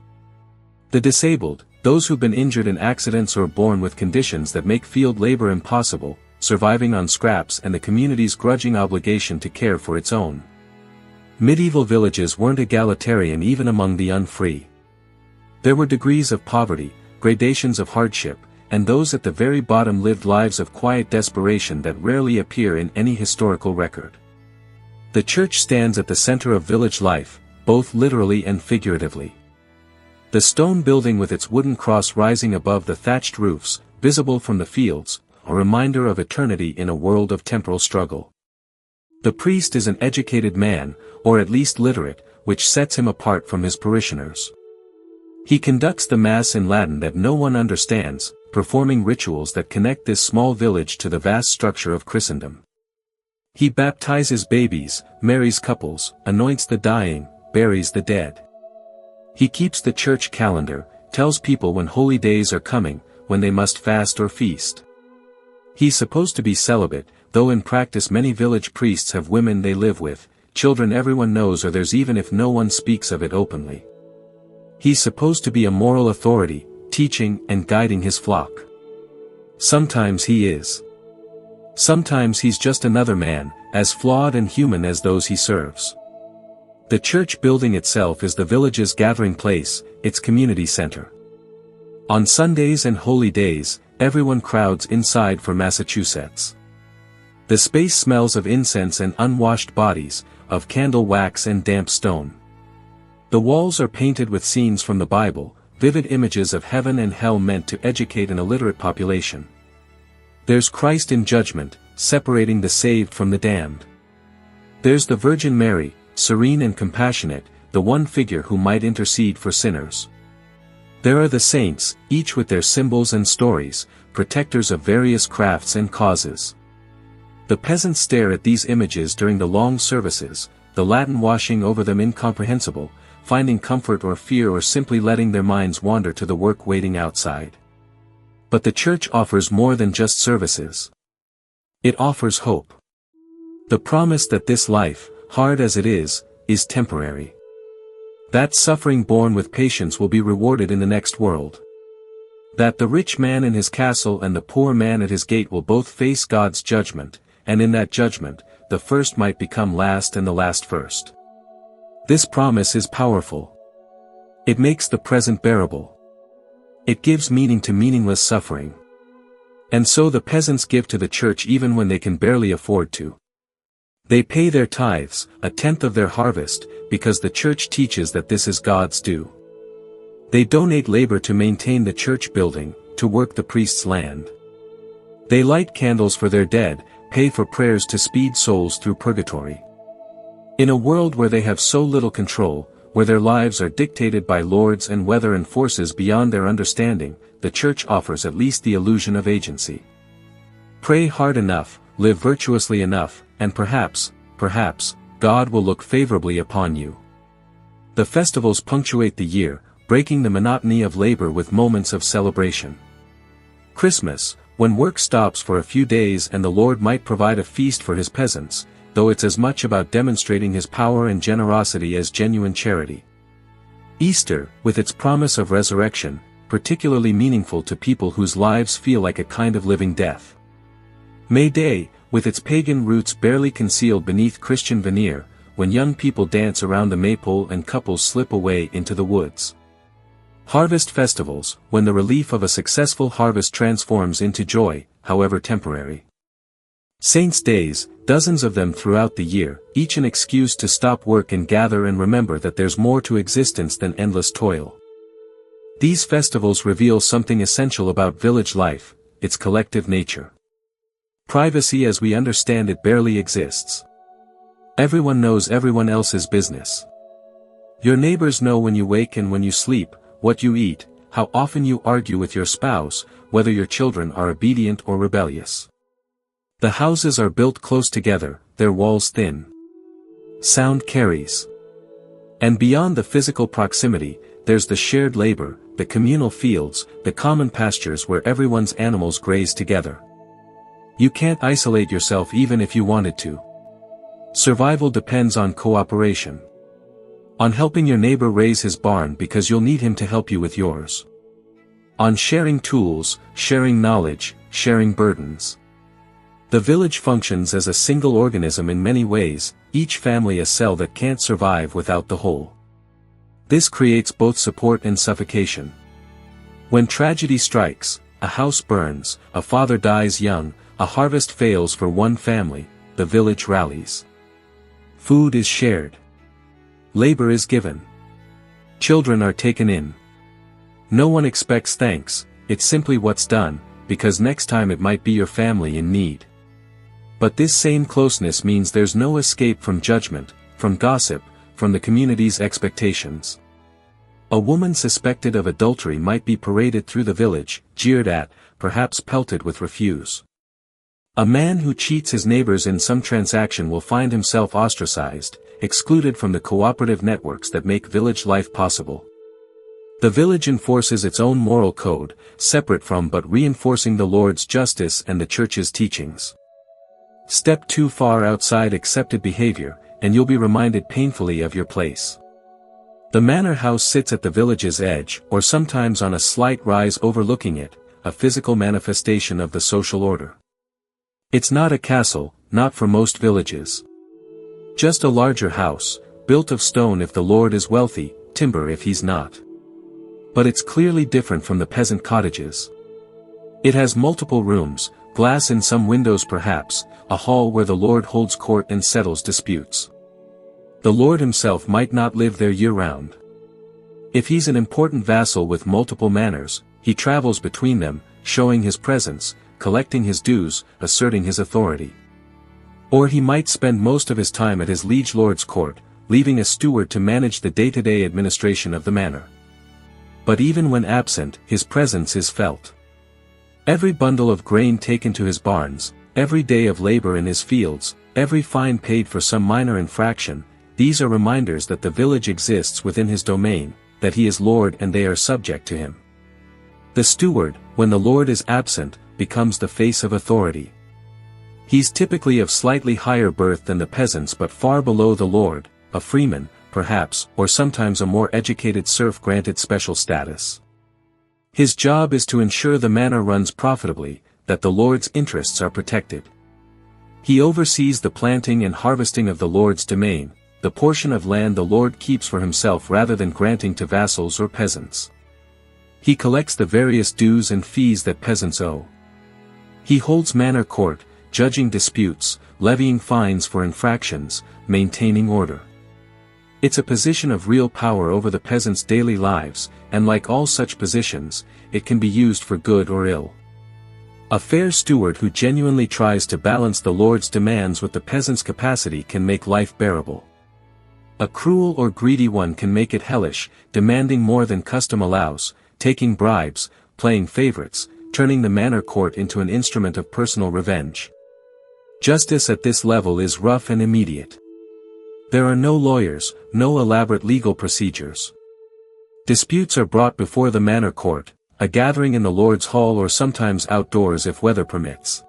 A: The disabled, those who've been injured in accidents or born with conditions that make field labor impossible, surviving on scraps and the community's grudging obligation to care for its own. Medieval villages weren't egalitarian even among the unfree. There were degrees of poverty, gradations of hardship, and those at the very bottom lived lives of quiet desperation that rarely appear in any historical record. The church stands at the center of village life, both literally and figuratively. The stone building with its wooden cross rising above the thatched roofs, visible from the fields, a reminder of eternity in a world of temporal struggle. The priest is an educated man, or at least literate, which sets him apart from his parishioners. He conducts the Mass in Latin that no one understands, performing rituals that connect this small village to the vast structure of Christendom. He baptizes babies, marries couples, anoints the dying, buries the dead. He keeps the church calendar, tells people when holy days are coming, when they must fast or feast. He's supposed to be celibate, though in practice many village priests have women they live with, children everyone knows or theirs even if no one speaks of it openly. He's supposed to be a moral authority, teaching and guiding his flock. Sometimes he is. Sometimes he's just another man, as flawed and human as those he serves. The church building itself is the village's gathering place, its community center. On Sundays and holy days, everyone crowds inside for Massachusetts. The space smells of incense and unwashed bodies, of candle wax and damp stone. The walls are painted with scenes from the Bible, vivid images of heaven and hell meant to educate an illiterate population. There's Christ in judgment, separating the saved from the damned. There's the Virgin Mary, serene and compassionate, the one figure who might intercede for sinners. There are the saints, each with their symbols and stories, protectors of various crafts and causes. The peasants stare at these images during the long services, the Latin washing over them incomprehensible, finding comfort or fear or simply letting their minds wander to the work waiting outside. But the Church offers more than just services. It offers hope. The promise that this life, hard as it is temporary. That suffering borne with patience will be rewarded in the next world. That the rich man in his castle and the poor man at his gate will both face God's judgment, and in that judgment, the first might become last and the last first. This promise is powerful. It makes the present bearable. It gives meaning to meaningless suffering. And so the peasants give to the Church even when they can barely afford to. They pay their tithes, a tenth of their harvest, because the Church teaches that this is God's due. They donate labor to maintain the church building, to work the priest's land. They light candles for their dead, pay for prayers to speed souls through purgatory. In a world where they have so little control, where their lives are dictated by lords and weather and forces beyond their understanding, the Church offers at least the illusion of agency. Pray hard enough, live virtuously enough, and perhaps, God will look favorably upon you. The festivals punctuate the year, breaking the monotony of labor with moments of celebration. Christmas, when work stops for a few days and the Lord might provide a feast for his peasants, though it's as much about demonstrating his power and generosity as genuine charity. Easter, with its promise of resurrection, particularly meaningful to people whose lives feel like a kind of living death. May Day, with its pagan roots barely concealed beneath Christian veneer, when young people dance around the maypole and couples slip away into the woods. Harvest festivals, when the relief of a successful harvest transforms into joy, however temporary. Saints' days, dozens of them throughout the year, each an excuse to stop work and gather and remember that there's more to existence than endless toil. These festivals reveal something essential about village life, its collective nature. Privacy as we understand it barely exists. Everyone knows everyone else's business. Your neighbors know when you wake and when you sleep, what you eat, how often you argue with your spouse, whether your children are obedient or rebellious. The houses are built close together, their walls thin. Sound carries. And beyond the physical proximity, there's the shared labor, the communal fields, the common pastures where everyone's animals graze together. You can't isolate yourself even if you wanted to. Survival depends on cooperation. On helping your neighbor raise his barn because you'll need him to help you with yours. On sharing tools, sharing knowledge, sharing burdens. The village functions as a single organism in many ways, each family a cell that can't survive without the whole. This creates both support and suffocation. When tragedy strikes, a house burns, a father dies young, a harvest fails for one family, the village rallies. Food is shared. Labor is given. Children are taken in. No one expects thanks, it's simply what's done, because next time it might be your family in need. But this same closeness means there's no escape from judgment, from gossip, from the community's expectations. A woman suspected of adultery might be paraded through the village, jeered at, perhaps pelted with refuse. A man who cheats his neighbors in some transaction will find himself ostracized, excluded from the cooperative networks that make village life possible. The village enforces its own moral code, separate from but reinforcing the Lord's justice and the Church's teachings. Step too far outside accepted behavior, and you'll be reminded painfully of your place. The manor house sits at the village's edge, or sometimes on a slight rise overlooking it, a physical manifestation of the social order. It's not a castle, not for most villages. Just a larger house, built of stone if the lord is wealthy, timber if he's not. But it's clearly different from the peasant cottages. It has multiple rooms, glass in some windows perhaps, a hall where the lord holds court and settles disputes. The lord himself might not live there year-round. If he's an important vassal with multiple manors, he travels between them, showing his presence, collecting his dues, asserting his authority. Or he might spend most of his time at his liege lord's court, leaving a steward to manage the day-to-day administration of the manor. But even when absent, his presence is felt. Every bundle of grain taken to his barns, every day of labor in his fields, every fine paid for some minor infraction, these are reminders that the village exists within his domain, that he is lord and they are subject to him. The steward, when the lord is absent, becomes the face of authority. He's typically of slightly higher birth than the peasants but far below the lord, a freeman, perhaps, or sometimes a more educated serf granted special status. His job is to ensure the manor runs profitably, that the lord's interests are protected. He oversees the planting and harvesting of the lord's domain, the portion of land the lord keeps for himself rather than granting to vassals or peasants. He collects the various dues and fees that peasants owe. He holds manor court, judging disputes, levying fines for infractions, maintaining order. It's a position of real power over the peasants' daily lives, and like all such positions, it can be used for good or ill. A fair steward who genuinely tries to balance the lord's demands with the peasant's capacity can make life bearable. A cruel or greedy one can make it hellish, demanding more than custom allows, taking bribes, playing favorites, turning the manor court into an instrument of personal revenge. Justice at this level is rough and immediate. There are no lawyers, no elaborate legal procedures. Disputes are brought before the manor court, a gathering in the Lord's Hall or sometimes outdoors if weather permits.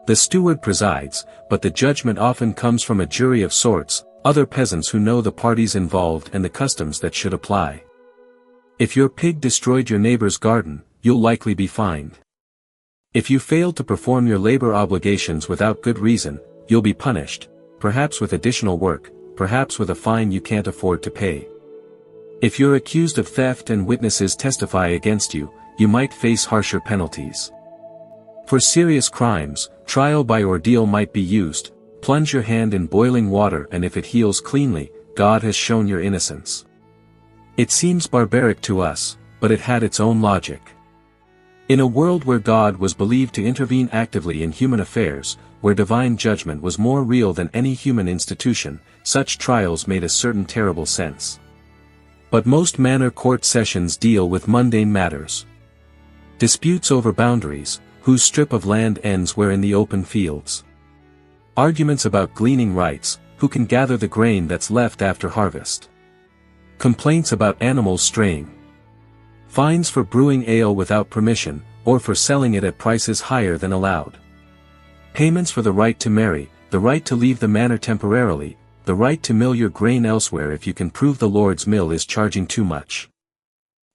A: The steward presides, but the judgment often comes from a jury of sorts, other peasants who know the parties involved and the customs that should apply. If your pig destroyed your neighbor's garden, you'll likely be fined. If you failed to perform your labor obligations without good reason, you'll be punished, perhaps with additional work, perhaps with a fine you can't afford to pay. If you're accused of theft and witnesses testify against you, you might face harsher penalties. For serious crimes, trial by ordeal might be used. Plunge your hand in boiling water and if it heals cleanly, God has shown your innocence. It seems barbaric to us, but it had its own logic. In a world where God was believed to intervene actively in human affairs, where divine judgment was more real than any human institution, such trials made a certain terrible sense. But most manor court sessions deal with mundane matters. Disputes over boundaries, whose strip of land ends where in the open fields. Arguments about gleaning rights, who can gather the grain that's left after harvest. Complaints about animals straying. Fines for brewing ale without permission, or for selling it at prices higher than allowed. Payments for the right to marry, the right to leave the manor temporarily, the right to mill your grain elsewhere if you can prove the Lord's mill is charging too much.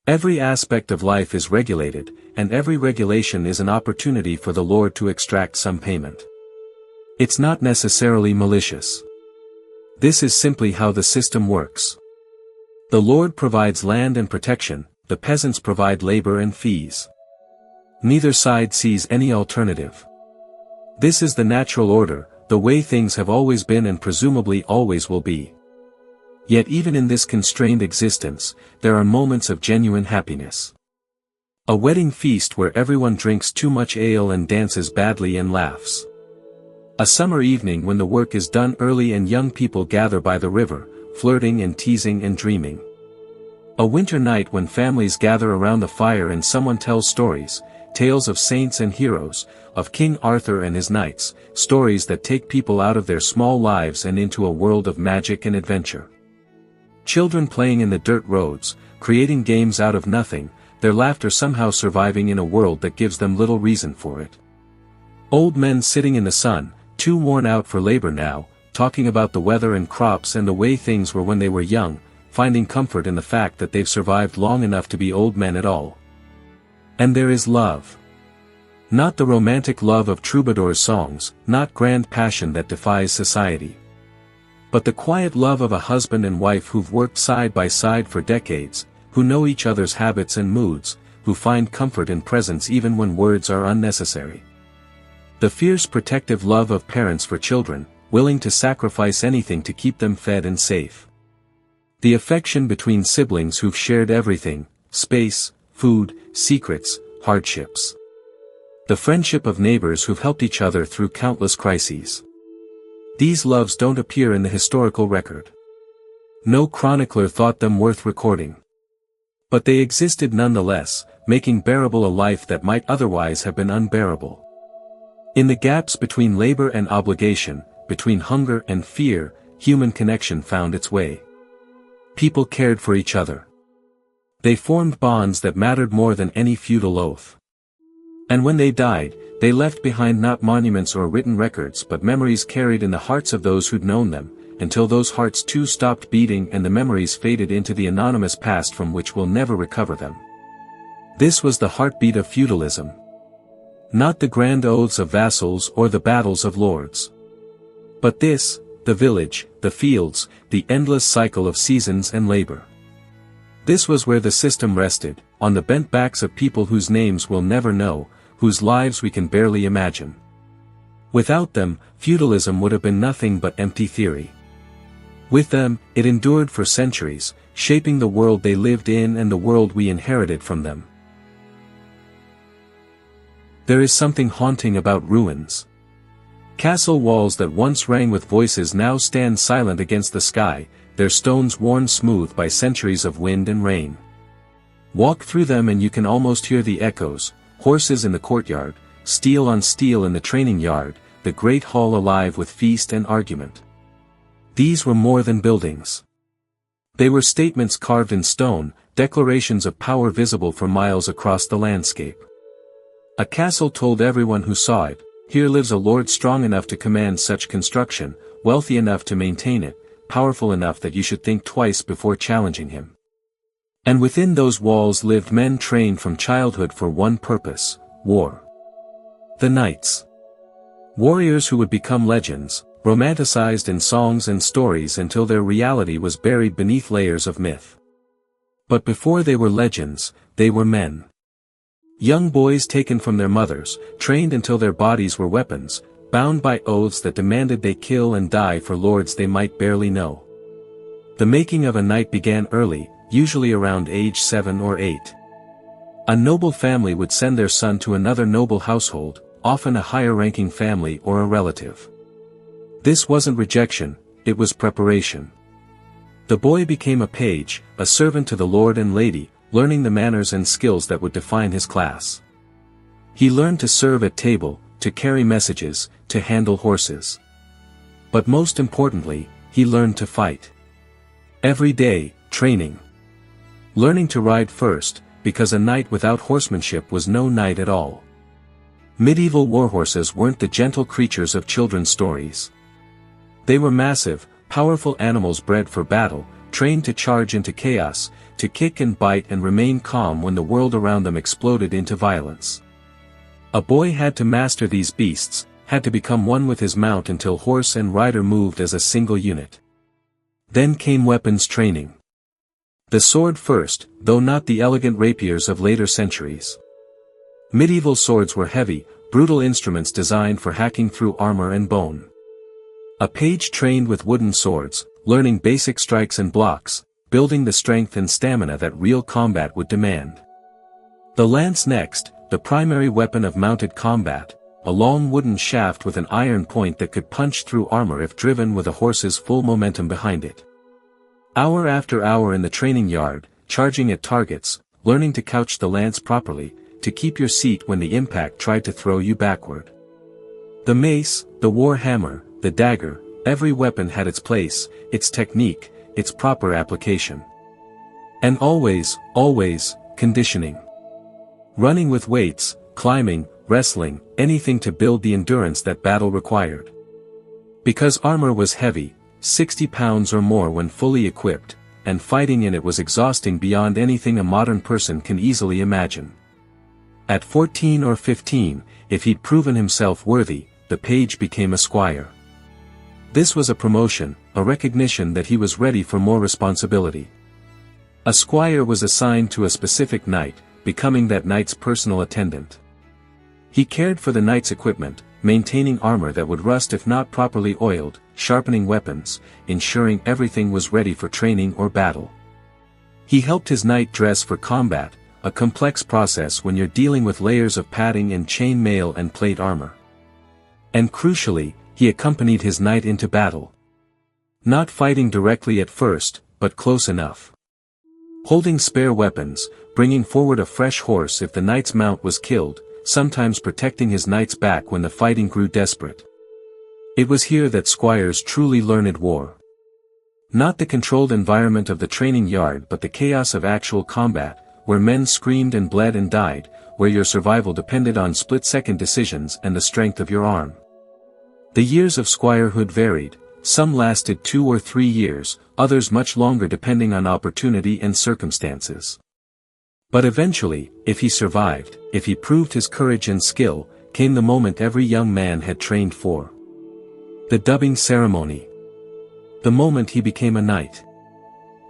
A: Every aspect of life is regulated, and every regulation is an opportunity for the Lord to extract some payment. It's not necessarily malicious. This is simply how the system works. The Lord provides land and protection, the peasants provide labor and fees. Neither side sees any alternative. This is the natural order, the way things have always been and presumably always will be. Yet even in this constrained existence, there are moments of genuine happiness. A wedding feast where everyone drinks too much ale and dances badly and laughs. A summer evening when the work is done early and young people gather by the river, flirting and teasing and dreaming. A winter night when families gather around the fire and someone tells stories, tales of saints and heroes, of King Arthur and his knights, stories that take people out of their small lives and into a world of magic and adventure. Children playing in the dirt roads, creating games out of nothing, their laughter somehow surviving in a world that gives them little reason for it. Old men sitting in the sun, too worn out for labor now, talking about the weather and crops and the way things were when they were young, finding comfort in the fact that they've survived long enough to be old men at all. And there is love. Not the romantic love of troubadours' songs, not grand passion that defies society. But the quiet love of a husband and wife who've worked side by side for decades, who know each other's habits and moods, who find comfort in presence even when words are unnecessary. The fierce protective love of parents for children, willing to sacrifice anything to keep them fed and safe. The affection between siblings who've shared everything, space, food, secrets, hardships. The friendship of neighbors who've helped each other through countless crises. These loves don't appear in the historical record. No chronicler thought them worth recording. But they existed nonetheless, making bearable a life that might otherwise have been unbearable. In the gaps between labor and obligation, between hunger and fear, human connection found its way. People cared for each other. They formed bonds that mattered more than any feudal oath. And when they died, they left behind not monuments or written records but memories carried in the hearts of those who'd known them, until those hearts too stopped beating and the memories faded into the anonymous past from which we'll never recover them. This was the heartbeat of feudalism. Not the grand oaths of vassals or the battles of lords. But this, the village, the fields, the endless cycle of seasons and labor. This was where the system rested, on the bent backs of people whose names we'll never know, whose lives we can barely imagine. Without them, feudalism would have been nothing but empty theory. With them, it endured for centuries, shaping the world they lived in and the world we inherited from them. There is something haunting about ruins. Castle walls that once rang with voices now stand silent against the sky, their stones worn smooth by centuries of wind and rain. Walk through them and you can almost hear the echoes, horses in the courtyard, steel on steel in the training yard, the great hall alive with feast and argument. These were more than buildings. They were statements carved in stone, declarations of power visible for miles across the landscape. A castle told everyone who saw it, here lives a lord strong enough to command such construction, wealthy enough to maintain it, powerful enough that you should think twice before challenging him. And within those walls lived men trained from childhood for one purpose, war. The knights. Warriors who would become legends, romanticized in songs and stories until their reality was buried beneath layers of myth. But before they were legends, they were men. Young boys taken from their mothers, trained until their bodies were weapons, bound by oaths that demanded they kill and die for lords they might barely know. The making of a knight began early, usually around age 7 or 8. A noble family would send their son to another noble household, often a higher-ranking family or a relative. This wasn't rejection, it was preparation. The boy became a page, a servant to the lord and lady, learning the manners and skills that would define his class. He learned to serve at table, to carry messages, to handle horses. But most importantly, he learned to fight. Every day, training. Learning to ride first, because a knight without horsemanship was no knight at all. Medieval warhorses weren't the gentle creatures of children's stories. They were massive, powerful animals bred for battle, trained to charge into chaos, to kick and bite and remain calm when the world around them exploded into violence. A boy had to master these beasts, had to become one with his mount until horse and rider moved as a single unit. Then came weapons training. The sword first, though not the elegant rapiers of later centuries. Medieval swords were heavy, brutal instruments designed for hacking through armor and bone. A page trained with wooden swords, learning basic strikes and blocks, building the strength and stamina that real combat would demand. The lance next, the primary weapon of mounted combat, a long wooden shaft with an iron point that could punch through armor if driven with a horse's full momentum behind it. Hour after hour in the training yard, charging at targets, learning to couch the lance properly, to keep your seat when the impact tried to throw you backward. The mace, the war hammer, the dagger, every weapon had its place, its technique, its proper application. And always, conditioning. Running with weights, climbing, wrestling, anything to build the endurance that battle required. Because armor was heavy, 60 pounds or more when fully equipped, and fighting in it was exhausting beyond anything a modern person can easily imagine. At 14 or 15, if he'd proven himself worthy, the page became a squire. This was a promotion, a recognition that he was ready for more responsibility. A squire was assigned to a specific knight, becoming that knight's personal attendant. He cared for the knight's equipment, maintaining armor that would rust if not properly oiled, sharpening weapons, ensuring everything was ready for training or battle. He helped his knight dress for combat, a complex process when you're dealing with layers of padding and chain mail and plate armor. And crucially, he accompanied his knight into battle. Not fighting directly at first, but close enough. Holding spare weapons, bringing forward a fresh horse if the knight's mount was killed, sometimes protecting his knight's back when the fighting grew desperate. It was here that squires truly learned war. Not the controlled environment of the training yard but the chaos of actual combat, where men screamed and bled and died, where your survival depended on split-second decisions and the strength of your arm. The years of squirehood varied, some lasted 2 or 3 years, others much longer depending on opportunity and circumstances. But eventually, if he survived, if he proved his courage and skill, came the moment every young man had trained for. The dubbing ceremony. The moment he became a knight.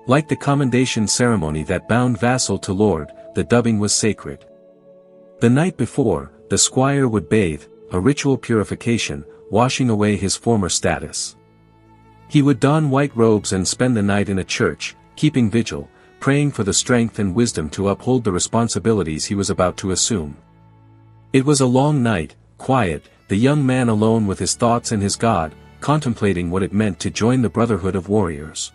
A: Like the commendation ceremony that bound vassal to lord, the dubbing was sacred. The night before, the squire would bathe, a ritual purification, washing away his former status. He would don white robes and spend the night in a church, keeping vigil, praying for the strength and wisdom to uphold the responsibilities he was about to assume. It was a long night, quiet, the young man alone with his thoughts and his God, contemplating what it meant to join the brotherhood of warriors.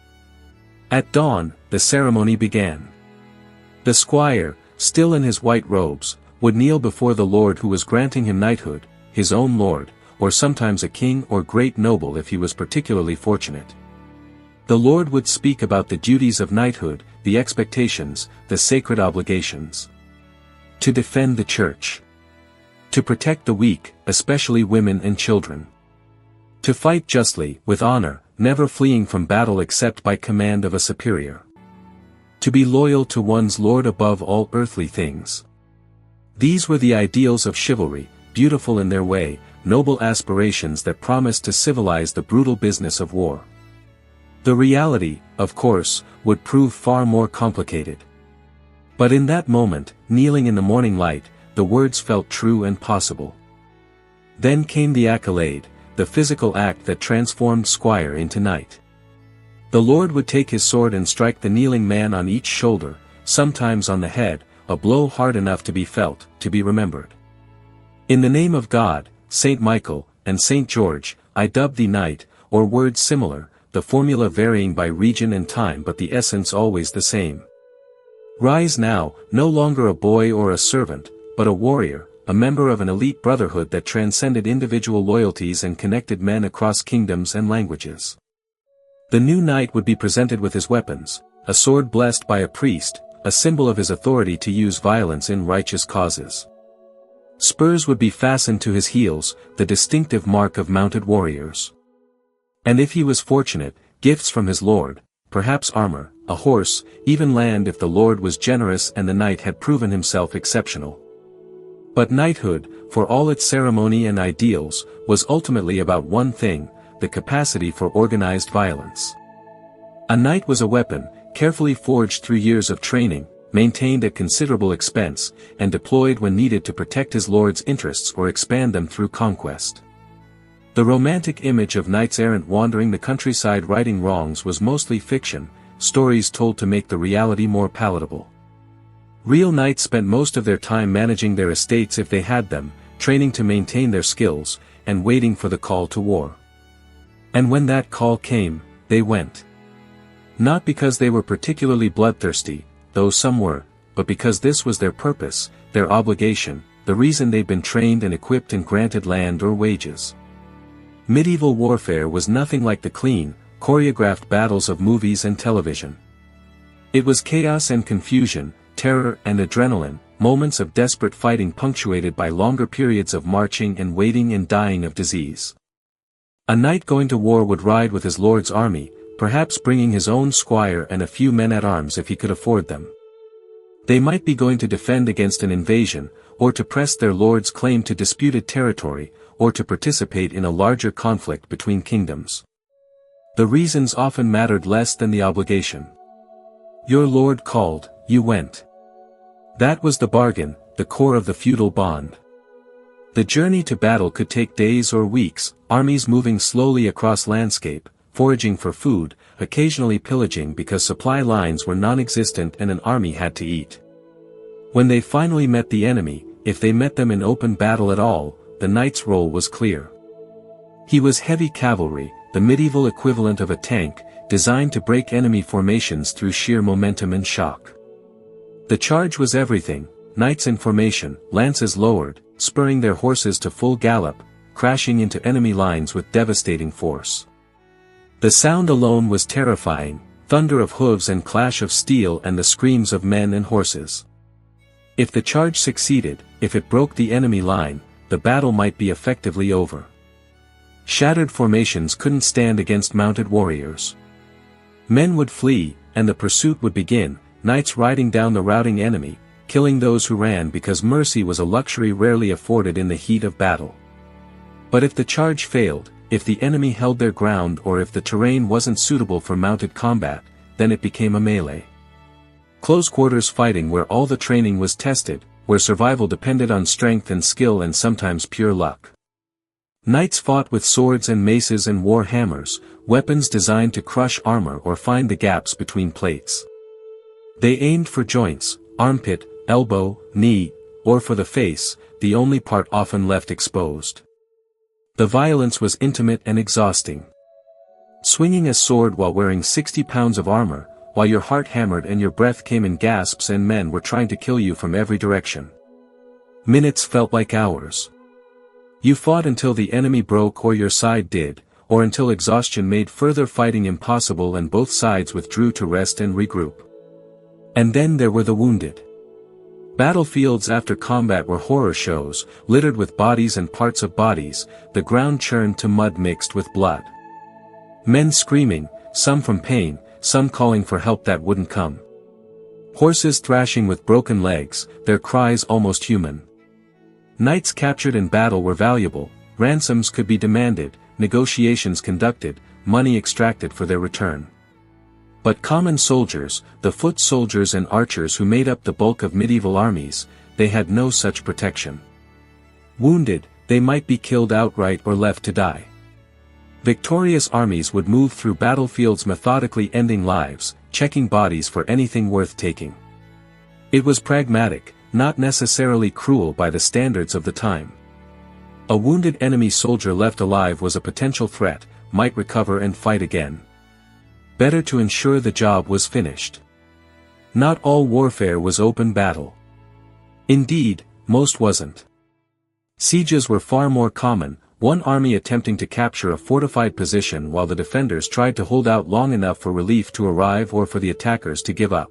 A: At dawn, the ceremony began. The squire, still in his white robes, would kneel before the lord who was granting him knighthood, his own lord, or sometimes a king or great noble if he was particularly fortunate. The lord would speak about the duties of knighthood, the expectations, the sacred obligations. To defend the church. To protect the weak, especially women and children. To fight justly, with honor, never fleeing from battle except by command of a superior. To be loyal to one's lord above all earthly things. These were the ideals of chivalry, beautiful in their way, noble aspirations that promised to civilize the brutal business of war. The reality, of course, would prove far more complicated. But in that moment, kneeling in the morning light, the words felt true and possible. Then came the accolade, the physical act that transformed squire into knight. The lord would take his sword and strike the kneeling man on each shoulder, sometimes on the head, a blow hard enough to be felt, to be remembered. In the name of God, Saint Michael, and Saint George, I dub thee knight, or words similar, the formula varying by region and time but the essence always the same. Rise now, no longer a boy or a servant, but a warrior, a member of an elite brotherhood that transcended individual loyalties and connected men across kingdoms and languages. The new knight would be presented with his weapons, a sword blessed by a priest, a symbol of his authority to use violence in righteous causes. Spurs would be fastened to his heels, the distinctive mark of mounted warriors. And if he was fortunate, gifts from his lord, perhaps armor, a horse, even land if the lord was generous and the knight had proven himself exceptional. But knighthood, for all its ceremony and ideals, was ultimately about one thing, the capacity for organized violence. A knight was a weapon, carefully forged through years of training, maintained at considerable expense, and deployed when needed to protect his lord's interests or expand them through conquest. The romantic image of knights-errant wandering the countryside righting wrongs was mostly fiction, stories told to make the reality more palatable. Real knights spent most of their time managing their estates if they had them, training to maintain their skills, and waiting for the call to war. And when that call came, they went. Not because they were particularly bloodthirsty, though some were, but because this was their purpose, their obligation, the reason they'd been trained and equipped and granted land or wages. Medieval warfare was nothing like the clean, choreographed battles of movies and television. It was chaos and confusion, terror and adrenaline, moments of desperate fighting punctuated by longer periods of marching and waiting and dying of disease. A knight going to war would ride with his lord's army, perhaps bringing his own squire and a few men-at-arms if he could afford them. They might be going to defend against an invasion, or to press their lord's claim to disputed territory, or to participate in a larger conflict between kingdoms. The reasons often mattered less than the obligation. Your lord called, you went. That was the bargain, the core of the feudal bond. The journey to battle could take days or weeks, armies moving slowly across landscape, foraging for food, occasionally pillaging because supply lines were non-existent and an army had to eat. When they finally met the enemy, if they met them in open battle at all, the knight's role was clear. He was heavy cavalry, the medieval equivalent of a tank, designed to break enemy formations through sheer momentum and shock. The charge was everything, knights in formation, lances lowered, spurring their horses to full gallop, crashing into enemy lines with devastating force. The sound alone was terrifying, thunder of hooves and clash of steel and the screams of men and horses. If the charge succeeded, if it broke the enemy line, the battle might be effectively over. Shattered formations couldn't stand against mounted warriors. Men would flee, and the pursuit would begin, knights riding down the routing enemy, killing those who ran because mercy was a luxury rarely afforded in the heat of battle. But if the charge failed, if the enemy held their ground or if the terrain wasn't suitable for mounted combat, then it became a melee. Close-quarters fighting where all the training was tested, where survival depended on strength and skill and sometimes pure luck. Knights fought with swords and maces and war hammers, weapons designed to crush armor or find the gaps between plates. They aimed for joints, armpit, elbow, knee, or for the face, the only part often left exposed. The violence was intimate and exhausting. Swinging a sword while wearing 60 pounds of armor, while your heart hammered and your breath came in gasps and men were trying to kill you from every direction. Minutes felt like hours. You fought until the enemy broke or your side did, or until exhaustion made further fighting impossible and both sides withdrew to rest and regroup. And then there were the wounded. Battlefields after combat were horror shows, littered with bodies and parts of bodies, the ground churned to mud mixed with blood. Men screaming, some from pain, some calling for help that wouldn't come. Horses thrashing with broken legs, their cries almost human. Knights captured in battle were valuable, ransoms could be demanded, negotiations conducted, money extracted for their return. But common soldiers, the foot soldiers and archers who made up the bulk of medieval armies, they had no such protection. Wounded, they might be killed outright or left to die. Victorious armies would move through battlefields methodically ending lives, checking bodies for anything worth taking. It was pragmatic, not necessarily cruel by the standards of the time. A wounded enemy soldier left alive was a potential threat, might recover and fight again. Better to ensure the job was finished. Not all warfare was open battle. Indeed, most wasn't. Sieges were far more common, one army attempting to capture a fortified position while the defenders tried to hold out long enough for relief to arrive or for the attackers to give up.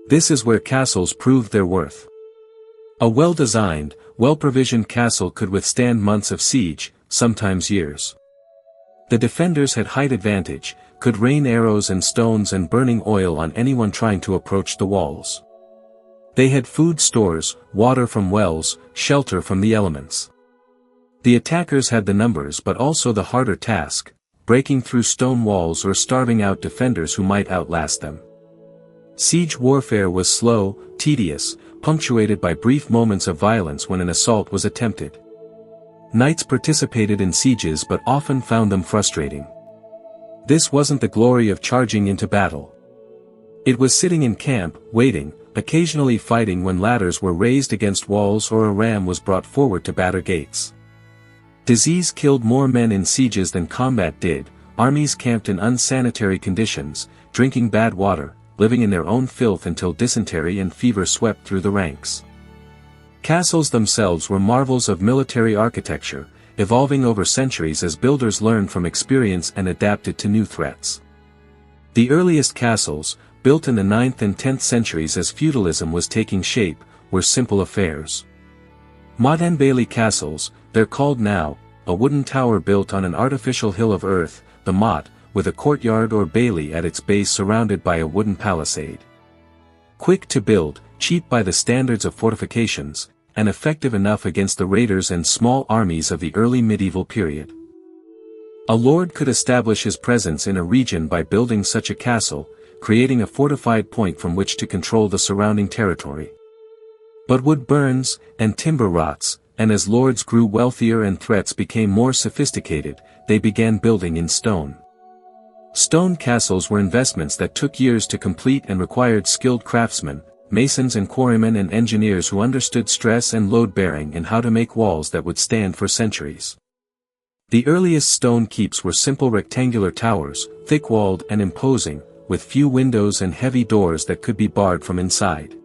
A: This is where castles proved their worth. A well-designed, well-provisioned castle could withstand months of siege, sometimes years. The defenders had height advantage, could rain arrows and stones and burning oil on anyone trying to approach the walls. They had food stores, water from wells, shelter from the elements. The attackers had the numbers but also the harder task, breaking through stone walls or starving out defenders who might outlast them. Siege warfare was slow, tedious, punctuated by brief moments of violence when an assault was attempted. Knights participated in sieges but often found them frustrating. This wasn't the glory of charging into battle. It was sitting in camp, waiting, occasionally fighting when ladders were raised against walls or a ram was brought forward to batter gates. Disease killed more men in sieges than combat did, armies camped in unsanitary conditions, drinking bad water, living in their own filth until dysentery and fever swept through the ranks. Castles themselves were marvels of military architecture, evolving over centuries as builders learned from experience and adapted to new threats. The earliest castles, built in the 9th and 10th centuries as feudalism was taking shape, were simple affairs. Motte and bailey castles, they're called now, a wooden tower built on an artificial hill of earth, the motte, with a courtyard or bailey at its base surrounded by a wooden palisade. Quick to build, cheap by the standards of fortifications, and effective enough against the raiders and small armies of the early medieval period. A lord could establish his presence in a region by building such a castle, creating a fortified point from which to control the surrounding territory. But wood burns, and timber rots, and as lords grew wealthier and threats became more sophisticated, they began building in stone. Stone castles were investments that took years to complete and required skilled craftsmen, masons and quarrymen and engineers who understood stress and load-bearing and how to make walls that would stand for centuries. The earliest stone keeps were simple rectangular towers, thick-walled and imposing, with few windows and heavy doors that could be barred from inside.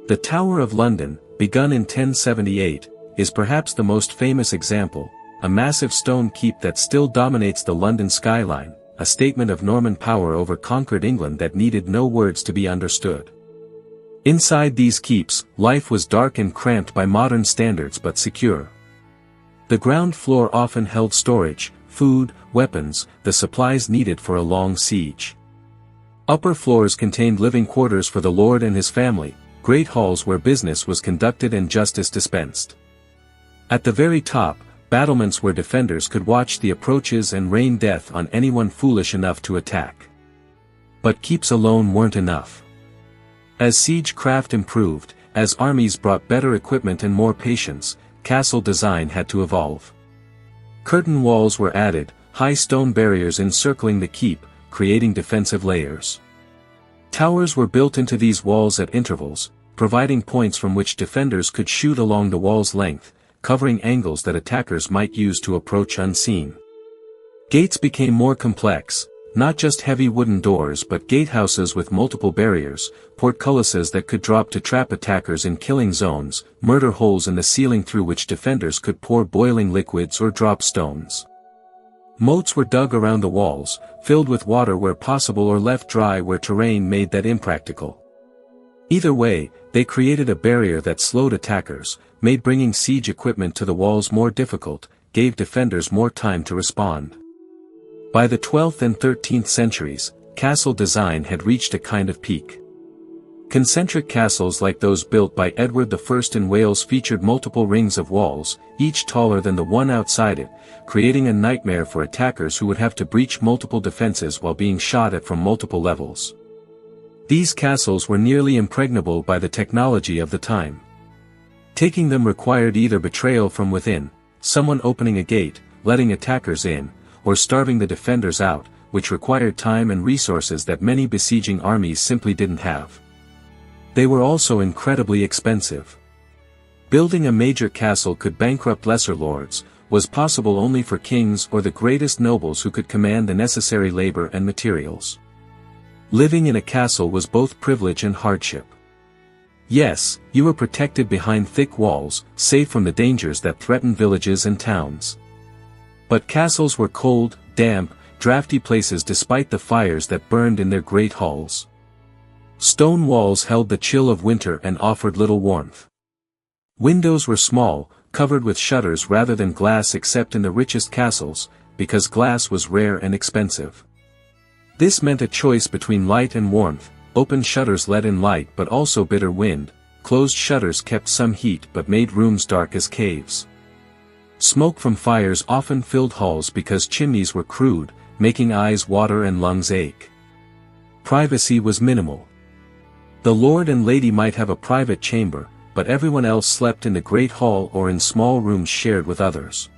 A: The Tower of London, begun in 1078, is perhaps the most famous example, a massive stone keep that still dominates the London skyline, a statement of Norman power over conquered England that needed no words to be understood. Inside these keeps, life was dark and cramped by modern standards but secure. The ground floor often held storage, food, weapons, the supplies needed for a long siege. Upper floors contained living quarters for the lord and his family, great halls where business was conducted and justice dispensed. At the very top, battlements where defenders could watch the approaches and rain death on anyone foolish enough to attack. But keeps alone weren't enough. As siege craft improved, as armies brought better equipment and more patience, castle design had to evolve. Curtain walls were added, high stone barriers encircling the keep, creating defensive layers. Towers were built into these walls at intervals, providing points from which defenders could shoot along the wall's length, covering angles that attackers might use to approach unseen. Gates became more complex, not just heavy wooden doors but gatehouses with multiple barriers, portcullises that could drop to trap attackers in killing zones, murder holes in the ceiling through which defenders could pour boiling liquids or drop stones. Moats were dug around the walls, filled with water where possible or left dry where terrain made that impractical. Either way, they created a barrier that slowed attackers, made bringing siege equipment to the walls more difficult, gave defenders more time to respond. By the 12th and 13th centuries, castle design had reached a kind of peak. Concentric castles like those built by Edward I in Wales featured multiple rings of walls, each taller than the one outside it, creating a nightmare for attackers who would have to breach multiple defenses while being shot at from multiple levels. These castles were nearly impregnable by the technology of the time. Taking them required either betrayal from within, someone opening a gate, letting attackers in, or starving the defenders out, which required time and resources that many besieging armies simply didn't have. They were also incredibly expensive. Building a major castle could bankrupt lesser lords, was possible only for kings or the greatest nobles who could command the necessary labor and materials. Living in a castle was both privilege and hardship. Yes, you were protected behind thick walls, safe from the dangers that threatened villages and towns. But castles were cold, damp, drafty places despite the fires that burned in their great halls. Stone walls held the chill of winter and offered little warmth. Windows were small, covered with shutters rather than glass except in the richest castles, because glass was rare and expensive. This meant a choice between light and warmth. Open shutters let in light but also bitter wind, closed shutters kept some heat but made rooms dark as caves. Smoke from fires often filled halls because chimneys were crude, making eyes water and lungs ache. Privacy was minimal. The lord and lady might have a private chamber, but everyone else slept in the great hall or in small rooms shared with others.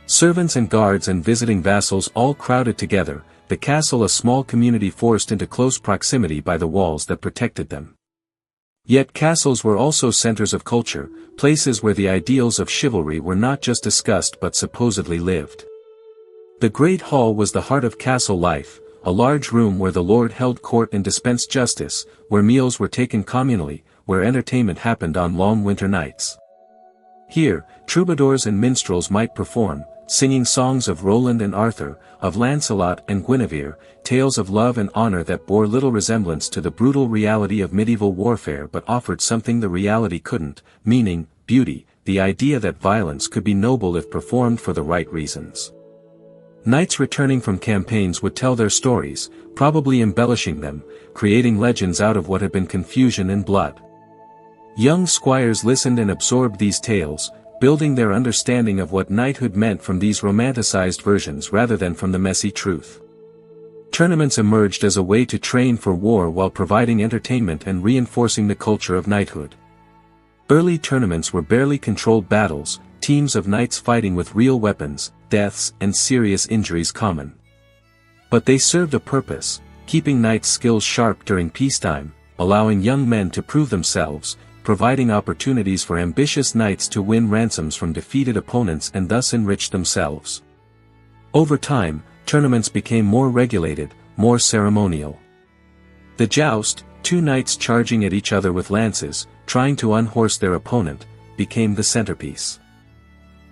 A: Servants and guards and visiting vassals all crowded together, the castle a small community forced into close proximity by the walls that protected them. Yet castles were also centers of culture, places where the ideals of chivalry were not just discussed but supposedly lived. The Great Hall was the heart of castle life, a large room where the lord held court and dispensed justice, where meals were taken communally, where entertainment happened on long winter nights. Here, troubadours and minstrels might perform, singing songs of Roland and Arthur, of Lancelot and Guinevere, tales of love and honor that bore little resemblance to the brutal reality of medieval warfare but offered something the reality couldn't, meaning, beauty, the idea that violence could be noble if performed for the right reasons. Knights returning from campaigns would tell their stories, probably embellishing them, creating legends out of what had been confusion and blood. Young squires listened and absorbed these tales, building their understanding of what knighthood meant from these romanticized versions rather than from the messy truth. Tournaments emerged as a way to train for war while providing entertainment and reinforcing the culture of knighthood. Early tournaments were barely controlled battles, teams of knights fighting with real weapons, deaths and serious injuries common. But they served a purpose, keeping knights' skills sharp during peacetime, allowing young men to prove themselves, providing opportunities for ambitious knights to win ransoms from defeated opponents and thus enrich themselves. Over time, tournaments became more regulated, more ceremonial. The joust, two knights charging at each other with lances, trying to unhorse their opponent, became the centerpiece.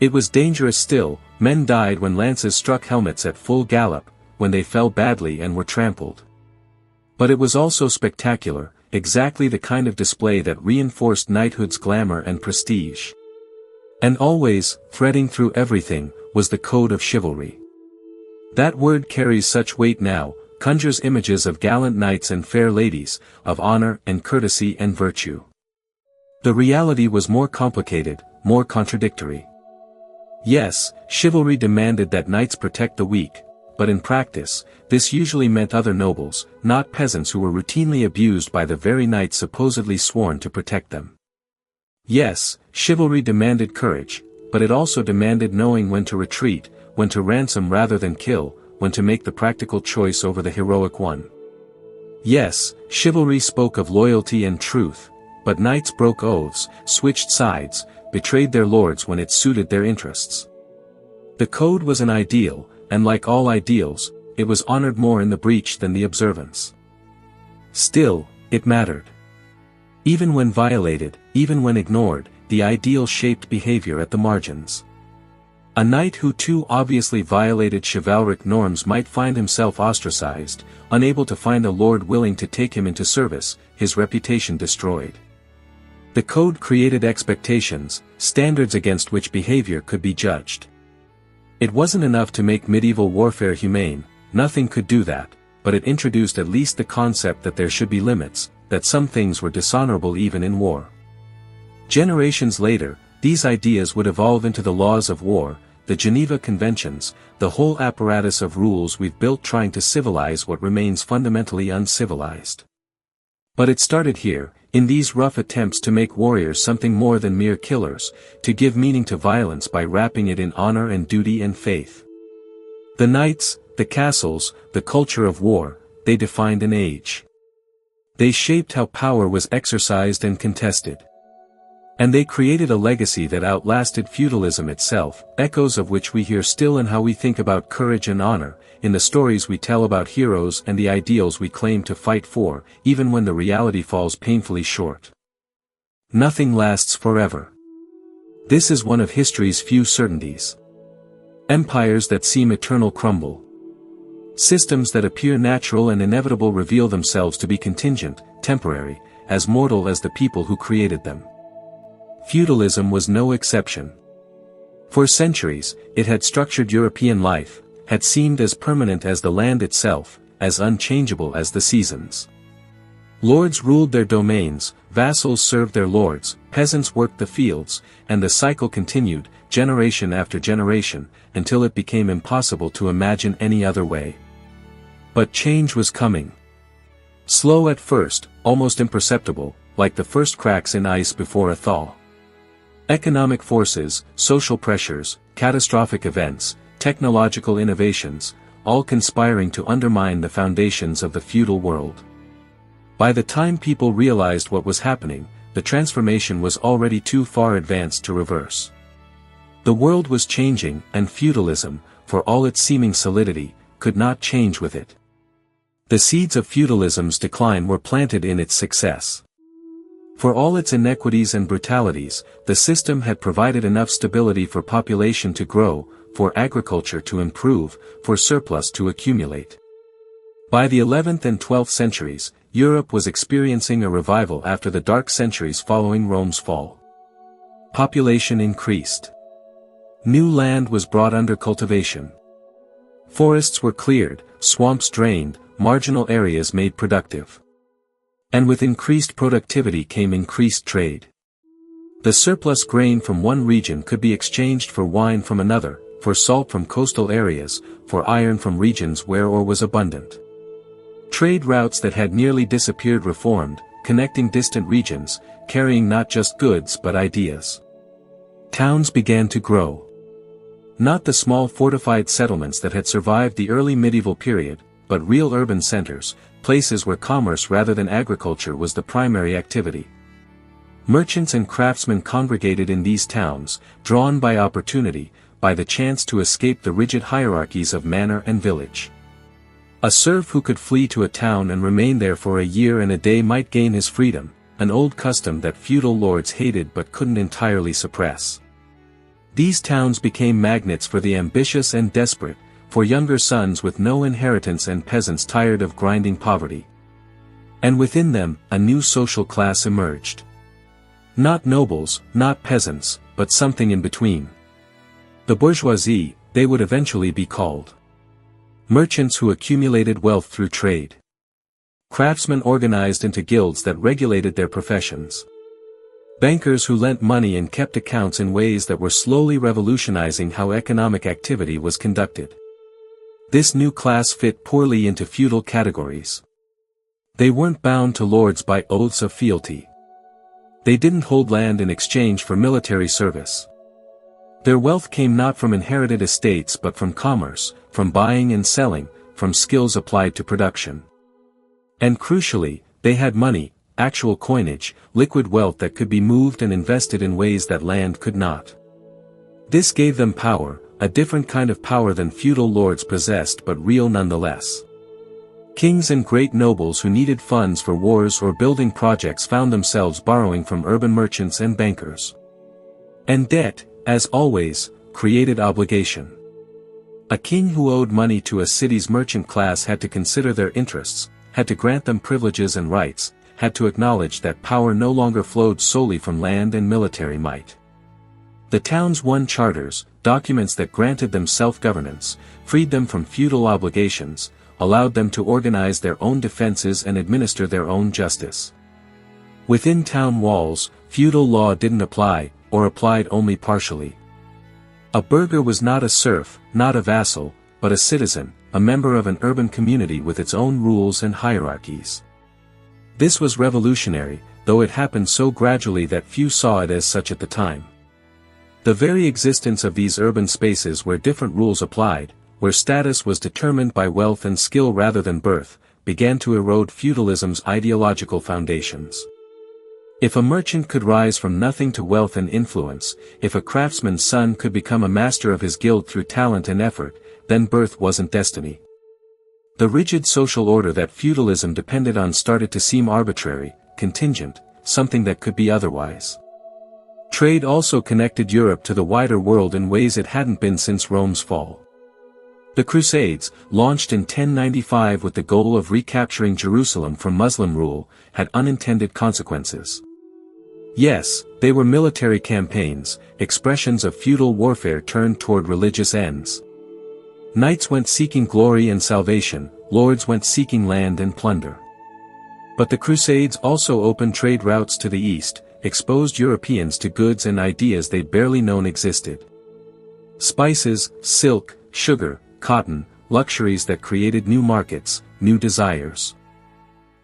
A: It was dangerous still, men died when lances struck helmets at full gallop, when they fell badly and were trampled. But it was also spectacular, exactly the kind of display that reinforced knighthood's glamour and prestige. And always, threading through everything, was the code of chivalry. That word carries such weight now, conjures images of gallant knights and fair ladies, of honor and courtesy and virtue. The reality was more complicated, more contradictory. Yes, chivalry demanded that knights protect the weak, but in practice, this usually meant other nobles, not peasants who were routinely abused by the very knights supposedly sworn to protect them. Yes, chivalry demanded courage, but it also demanded knowing when to retreat, when to ransom rather than kill, when to make the practical choice over the heroic one. Yes, chivalry spoke of loyalty and truth, but knights broke oaths, switched sides, betrayed their lords when it suited their interests. The code was an ideal, and like all ideals, it was honored more in the breach than the observance. Still, it mattered. Even when violated, even when ignored, the ideal shaped behavior at the margins. A knight who too obviously violated chivalric norms might find himself ostracized, unable to find a lord willing to take him into service, his reputation destroyed. The code created expectations, standards against which behavior could be judged. It wasn't enough to make medieval warfare humane, nothing could do that, but it introduced at least the concept that there should be limits, that some things were dishonorable even in war. Generations later, these ideas would evolve into the laws of war, the Geneva Conventions, the whole apparatus of rules we've built trying to civilize what remains fundamentally uncivilized. But it started here, in these rough attempts to make warriors something more than mere killers, to give meaning to violence by wrapping it in honor and duty and faith. The knights, the castles, the culture of war, they defined an age. They shaped how power was exercised and contested. And they created a legacy that outlasted feudalism itself, echoes of which we hear still in how we think about courage and honor, in the stories we tell about heroes and the ideals we claim to fight for, even when the reality falls painfully short. Nothing lasts forever. This is one of history's few certainties. Empires that seem eternal crumble. Systems that appear natural and inevitable reveal themselves to be contingent, temporary, as mortal as the people who created them. Feudalism was no exception. For centuries, it had structured European life, had seemed as permanent as the land itself, as unchangeable as the seasons. Lords ruled their domains, vassals served their lords, peasants worked the fields, and the cycle continued, generation after generation, until it became impossible to imagine any other way. But change was coming. Slow at first, almost imperceptible, like the first cracks in ice before a thaw. Economic forces, social pressures, catastrophic events, technological innovations, all conspiring to undermine the foundations of the feudal world. By the time people realized what was happening, the transformation was already too far advanced to reverse. The world was changing, and feudalism, for all its seeming solidity, could not change with it. The seeds of feudalism's decline were planted in its success. For all its inequities and brutalities, the system had provided enough stability for population to grow, for agriculture to improve, for surplus to accumulate. By the 11th and 12th centuries, Europe was experiencing a revival after the dark centuries following Rome's fall. Population increased. New land was brought under cultivation. Forests were cleared, swamps drained, marginal areas made productive. And with increased productivity came increased trade. The surplus grain from one region could be exchanged for wine from another, for salt from coastal areas, for iron from regions where ore was abundant. Trade routes that had nearly disappeared reformed, connecting distant regions, carrying not just goods but ideas. Towns began to grow. Not the small fortified settlements that had survived the early medieval period, but real urban centers, places where commerce rather than agriculture was the primary activity. Merchants and craftsmen congregated in these towns, drawn by opportunity, by the chance to escape the rigid hierarchies of manor and village. A serf who could flee to a town and remain there for a year and a day might gain his freedom, an old custom that feudal lords hated but couldn't entirely suppress. These towns became magnets for the ambitious and desperate, for younger sons with no inheritance and peasants tired of grinding poverty. And within them, a new social class emerged. Not nobles, not peasants, but something in between. The bourgeoisie, they would eventually be called. Merchants who accumulated wealth through trade. Craftsmen organized into guilds that regulated their professions. Bankers who lent money and kept accounts in ways that were slowly revolutionizing how economic activity was conducted. This new class fit poorly into feudal categories. They weren't bound to lords by oaths of fealty. They didn't hold land in exchange for military service. Their wealth came not from inherited estates but from commerce, from buying and selling, from skills applied to production. And crucially, they had money, actual coinage, liquid wealth that could be moved and invested in ways that land could not. This gave them power, a different kind of power than feudal lords possessed but real nonetheless. Kings and great nobles who needed funds for wars or building projects found themselves borrowing from urban merchants and bankers. And debt, as always, created obligation. A king who owed money to a city's merchant class had to consider their interests, had to grant them privileges and rights, had to acknowledge that power no longer flowed solely from land and military might. The towns won charters, documents that granted them self-governance, freed them from feudal obligations, allowed them to organize their own defenses and administer their own justice. Within town walls, feudal law didn't apply, or applied only partially. A burgher was not a serf, not a vassal, but a citizen, a member of an urban community with its own rules and hierarchies. This was revolutionary, though it happened so gradually that few saw it as such at the time. The very existence of these urban spaces where different rules applied, where status was determined by wealth and skill rather than birth, began to erode feudalism's ideological foundations. If a merchant could rise from nothing to wealth and influence, if a craftsman's son could become a master of his guild through talent and effort, then birth wasn't destiny. The rigid social order that feudalism depended on started to seem arbitrary, contingent, something that could be otherwise. Trade also connected Europe to the wider world in ways it hadn't been since Rome's fall. The Crusades, launched in 1095 with the goal of recapturing Jerusalem from Muslim rule, had unintended consequences. Yes, they were military campaigns, expressions of feudal warfare turned toward religious ends. Knights went seeking glory and salvation, lords went seeking land and plunder. But the Crusades also opened trade routes to the east, exposed Europeans to goods and ideas they'd barely known existed. Spices, silk, sugar, cotton, luxuries that created new markets, new desires.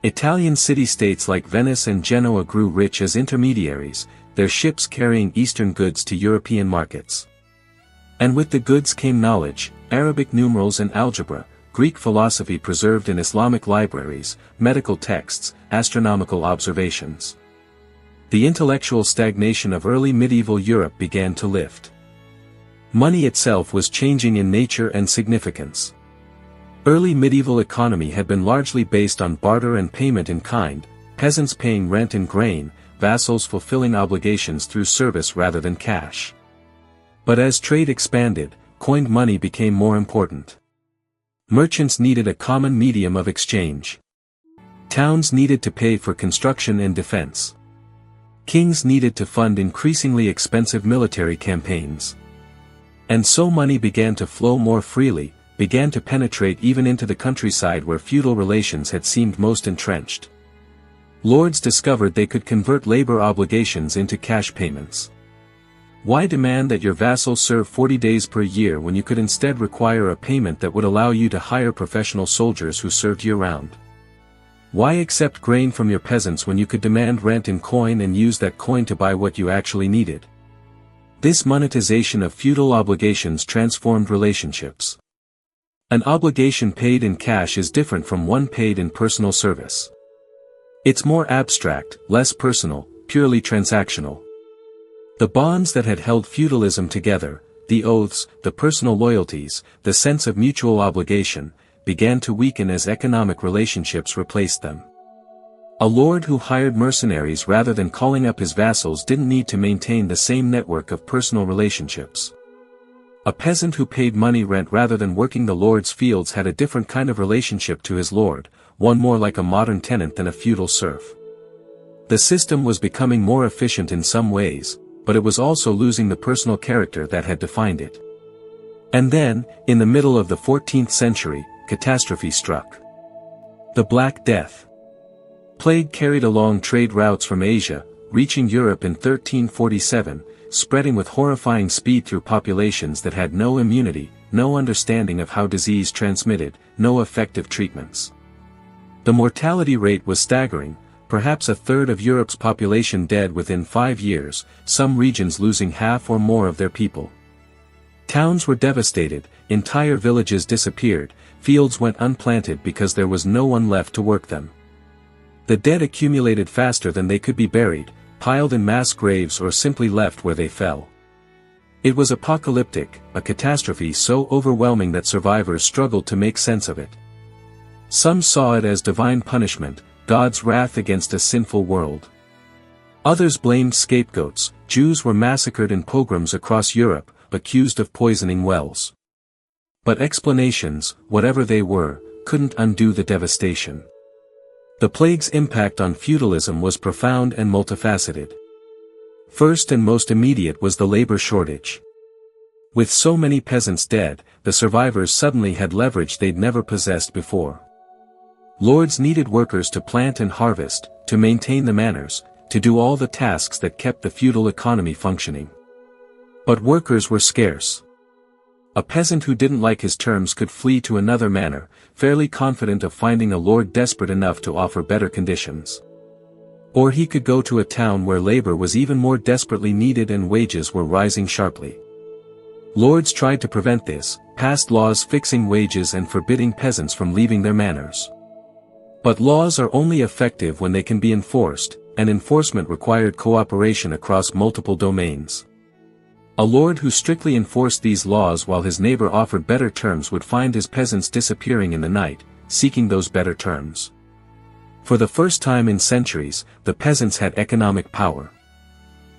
A: Italian city-states like Venice and Genoa grew rich as intermediaries, their ships carrying Eastern goods to European markets. And with the goods came knowledge, Arabic numerals and algebra, Greek philosophy preserved in Islamic libraries, medical texts, astronomical observations. The intellectual stagnation of early medieval Europe began to lift. Money itself was changing in nature and significance. Early medieval economy had been largely based on barter and payment in kind, peasants paying rent in grain, vassals fulfilling obligations through service rather than cash. But as trade expanded, coined money became more important. Merchants needed a common medium of exchange. Towns needed to pay for construction and defense. Kings needed to fund increasingly expensive military campaigns. And so money began to flow more freely, began to penetrate even into the countryside where feudal relations had seemed most entrenched. Lords discovered they could convert labor obligations into cash payments. Why demand that your vassal serve 40 days per year when you could instead require a payment that would allow you to hire professional soldiers who served year-round? Why accept grain from your peasants when you could demand rent in coin and use that coin to buy what you actually needed? This monetization of feudal obligations transformed relationships. An obligation paid in cash is different from one paid in personal service. It's more abstract, less personal, purely transactional. The bonds that had held feudalism together, the oaths, the personal loyalties, the sense of mutual obligation, began to weaken as economic relationships replaced them. A lord who hired mercenaries rather than calling up his vassals didn't need to maintain the same network of personal relationships. A peasant who paid money rent rather than working the lord's fields had a different kind of relationship to his lord, one more like a modern tenant than a feudal serf. The system was becoming more efficient in some ways, but it was also losing the personal character that had defined it. And then, in the middle of the 14th century, catastrophe struck. The Black Death. Plague carried along trade routes from Asia, reaching Europe in 1347, spreading with horrifying speed through populations that had no immunity, no understanding of how disease transmitted, no effective treatments. The mortality rate was staggering, perhaps a third of Europe's population dead within 5 years, some regions losing half or more of their people. Towns were devastated, entire villages disappeared, fields went unplanted because there was no one left to work them. The dead accumulated faster than they could be buried, piled in mass graves or simply left where they fell. It was apocalyptic, a catastrophe so overwhelming that survivors struggled to make sense of it. Some saw it as divine punishment, God's wrath against a sinful world. Others blamed scapegoats. Jews were massacred in pogroms across Europe, accused of poisoning wells. But explanations, whatever they were, couldn't undo the devastation. The plague's impact on feudalism was profound and multifaceted. First and most immediate was the labor shortage. With so many peasants dead, the survivors suddenly had leverage they'd never possessed before. Lords needed workers to plant and harvest, to maintain the manors, to do all the tasks that kept the feudal economy functioning. But workers were scarce. A peasant who didn't like his terms could flee to another manor, fairly confident of finding a lord desperate enough to offer better conditions. Or he could go to a town where labor was even more desperately needed and wages were rising sharply. Lords tried to prevent this, passed laws fixing wages and forbidding peasants from leaving their manors. But laws are only effective when they can be enforced, and enforcement required cooperation across multiple domains. A lord who strictly enforced these laws while his neighbor offered better terms would find his peasants disappearing in the night, seeking those better terms. For the first time in centuries, the peasants had economic power.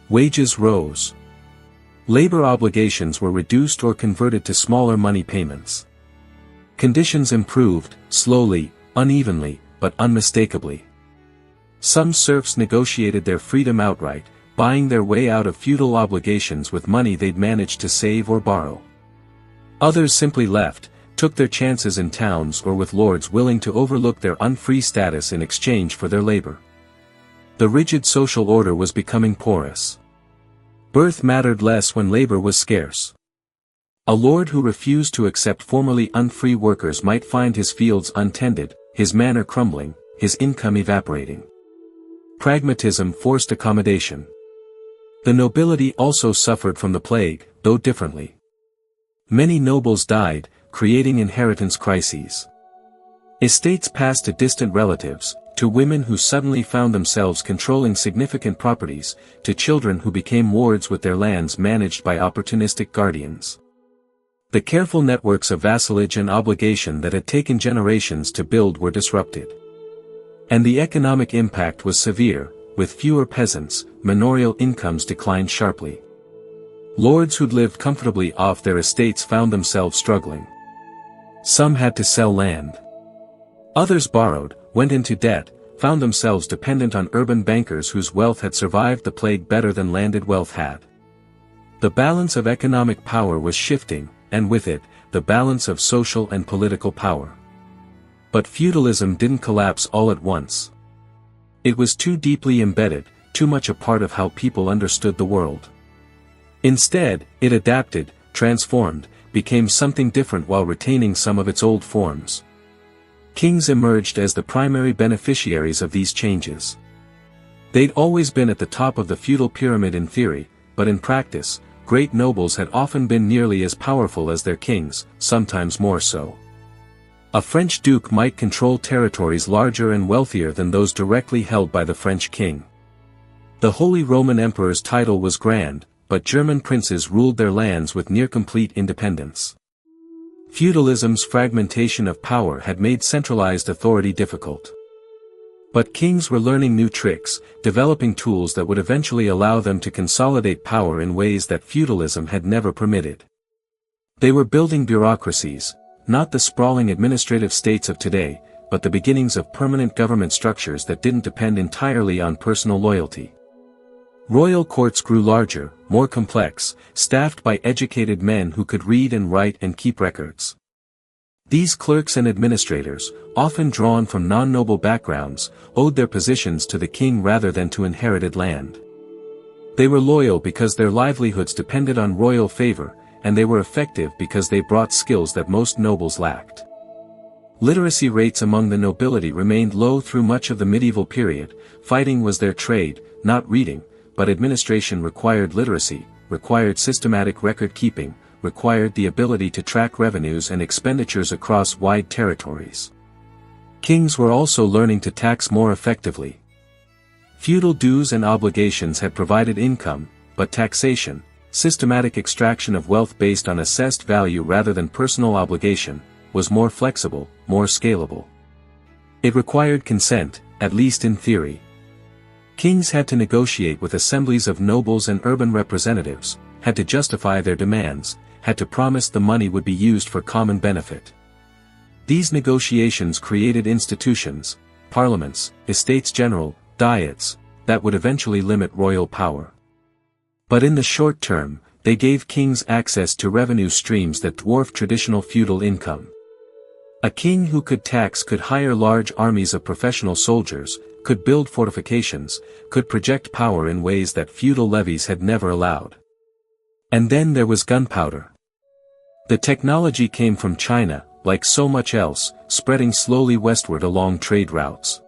A: Wages rose. Labor obligations were reduced or converted to smaller money payments. Conditions improved, slowly, unevenly, but unmistakably. Some serfs negotiated their freedom outright, buying their way out of feudal obligations with money they'd managed to save or borrow. Others simply left, took their chances in towns or with lords willing to overlook their unfree status in exchange for their labor. The rigid social order was becoming porous. Birth mattered less when labor was scarce. A lord who refused to accept formerly unfree workers might find his fields untended, his manor crumbling, his income evaporating. Pragmatism forced accommodation. The nobility also suffered from the plague, though differently. Many nobles died, creating inheritance crises. Estates passed to distant relatives, to women who suddenly found themselves controlling significant properties, to children who became wards with their lands managed by opportunistic guardians. The careful networks of vassalage and obligation that had taken generations to build were disrupted. And the economic impact was severe. With fewer peasants, manorial incomes declined sharply. Lords who'd lived comfortably off their estates found themselves struggling. Some had to sell land. Others borrowed, went into debt, found themselves dependent on urban bankers whose wealth had survived the plague better than landed wealth had. The balance of economic power was shifting, and with it, the balance of social and political power. But feudalism didn't collapse all at once. It was too deeply embedded, too much a part of how people understood the world. Instead, it adapted, transformed, became something different while retaining some of its old forms. Kings emerged as the primary beneficiaries of these changes. They'd always been at the top of the feudal pyramid in theory, but in practice, great nobles had often been nearly as powerful as their kings, sometimes more so. A French duke might control territories larger and wealthier than those directly held by the French king. The Holy Roman Emperor's title was grand, but German princes ruled their lands with near-complete independence. Feudalism's fragmentation of power had made centralized authority difficult. But kings were learning new tricks, developing tools that would eventually allow them to consolidate power in ways that feudalism had never permitted. They were building bureaucracies, not the sprawling administrative states of today, but the beginnings of permanent government structures that didn't depend entirely on personal loyalty. Royal courts grew larger, more complex, staffed by educated men who could read and write and keep records. These clerks and administrators, often drawn from non-noble backgrounds, owed their positions to the king rather than to inherited land. They were loyal because their livelihoods depended on royal favor, and they were effective because they brought skills that most nobles lacked. Literacy rates among the nobility remained low through much of the medieval period. Fighting was their trade, not reading, but administration required literacy, required systematic record-keeping, required the ability to track revenues and expenditures across wide territories. Kings were also learning to tax more effectively. Feudal dues and obligations had provided income, but taxation, systematic extraction of wealth based on assessed value rather than personal obligation, was more flexible, more scalable. It required consent, at least in theory. Kings had to negotiate with assemblies of nobles and urban representatives, had to justify their demands, had to promise the money would be used for common benefit. These negotiations created institutions, parliaments, estates general, diets, that would eventually limit royal power. But in the short term, they gave kings access to revenue streams that dwarfed traditional feudal income. A king who could tax could hire large armies of professional soldiers, could build fortifications, could project power in ways that feudal levies had never allowed. And then there was gunpowder. The technology came from China, like so much else, spreading slowly westward along trade routes.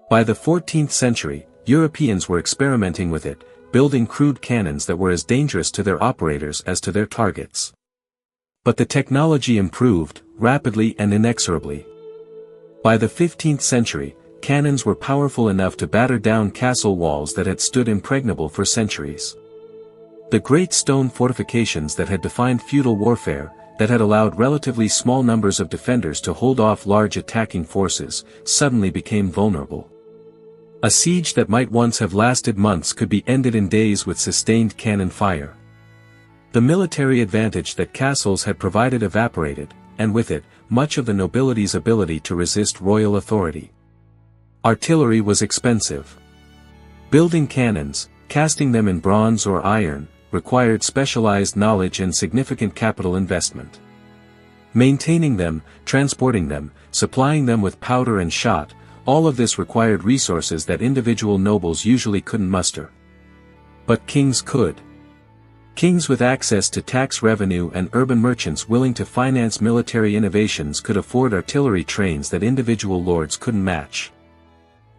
A: By the 14th century, Europeans were experimenting with it, building crude cannons that were as dangerous to their operators as to their targets. But the technology improved, rapidly and inexorably. By the 15th century, cannons were powerful enough to batter down castle walls that had stood impregnable for centuries. The great stone fortifications that had defined feudal warfare, that had allowed relatively small numbers of defenders to hold off large attacking forces, suddenly became vulnerable. A siege that might once have lasted months could be ended in days with sustained cannon fire. The military advantage that castles had provided evaporated, and with it, much of the nobility's ability to resist royal authority. Artillery was expensive. Building cannons, casting them in bronze or iron, required specialized knowledge and significant capital investment. Maintaining them, transporting them, supplying them with powder and shot, all of this required resources that individual nobles usually couldn't muster. But kings could. Kings with access to tax revenue and urban merchants willing to finance military innovations could afford artillery trains that individual lords couldn't match.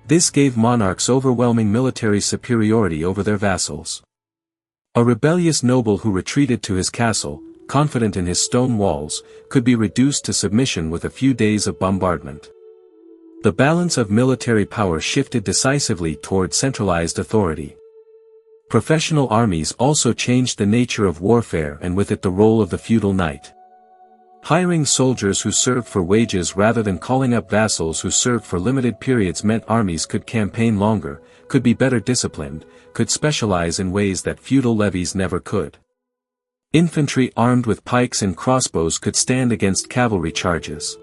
A: This gave monarchs overwhelming military superiority over their vassals. A rebellious noble who retreated to his castle, confident in his stone walls, could be reduced to submission with a few days of bombardment. The balance of military power shifted decisively toward centralized authority. Professional armies also changed the nature of warfare and with it the role of the feudal knight. Hiring soldiers who served for wages rather than calling up vassals who served for limited periods meant armies could campaign longer, could be better disciplined, could specialize in ways that feudal levies never could. Infantry armed with pikes and crossbows could stand against cavalry charges.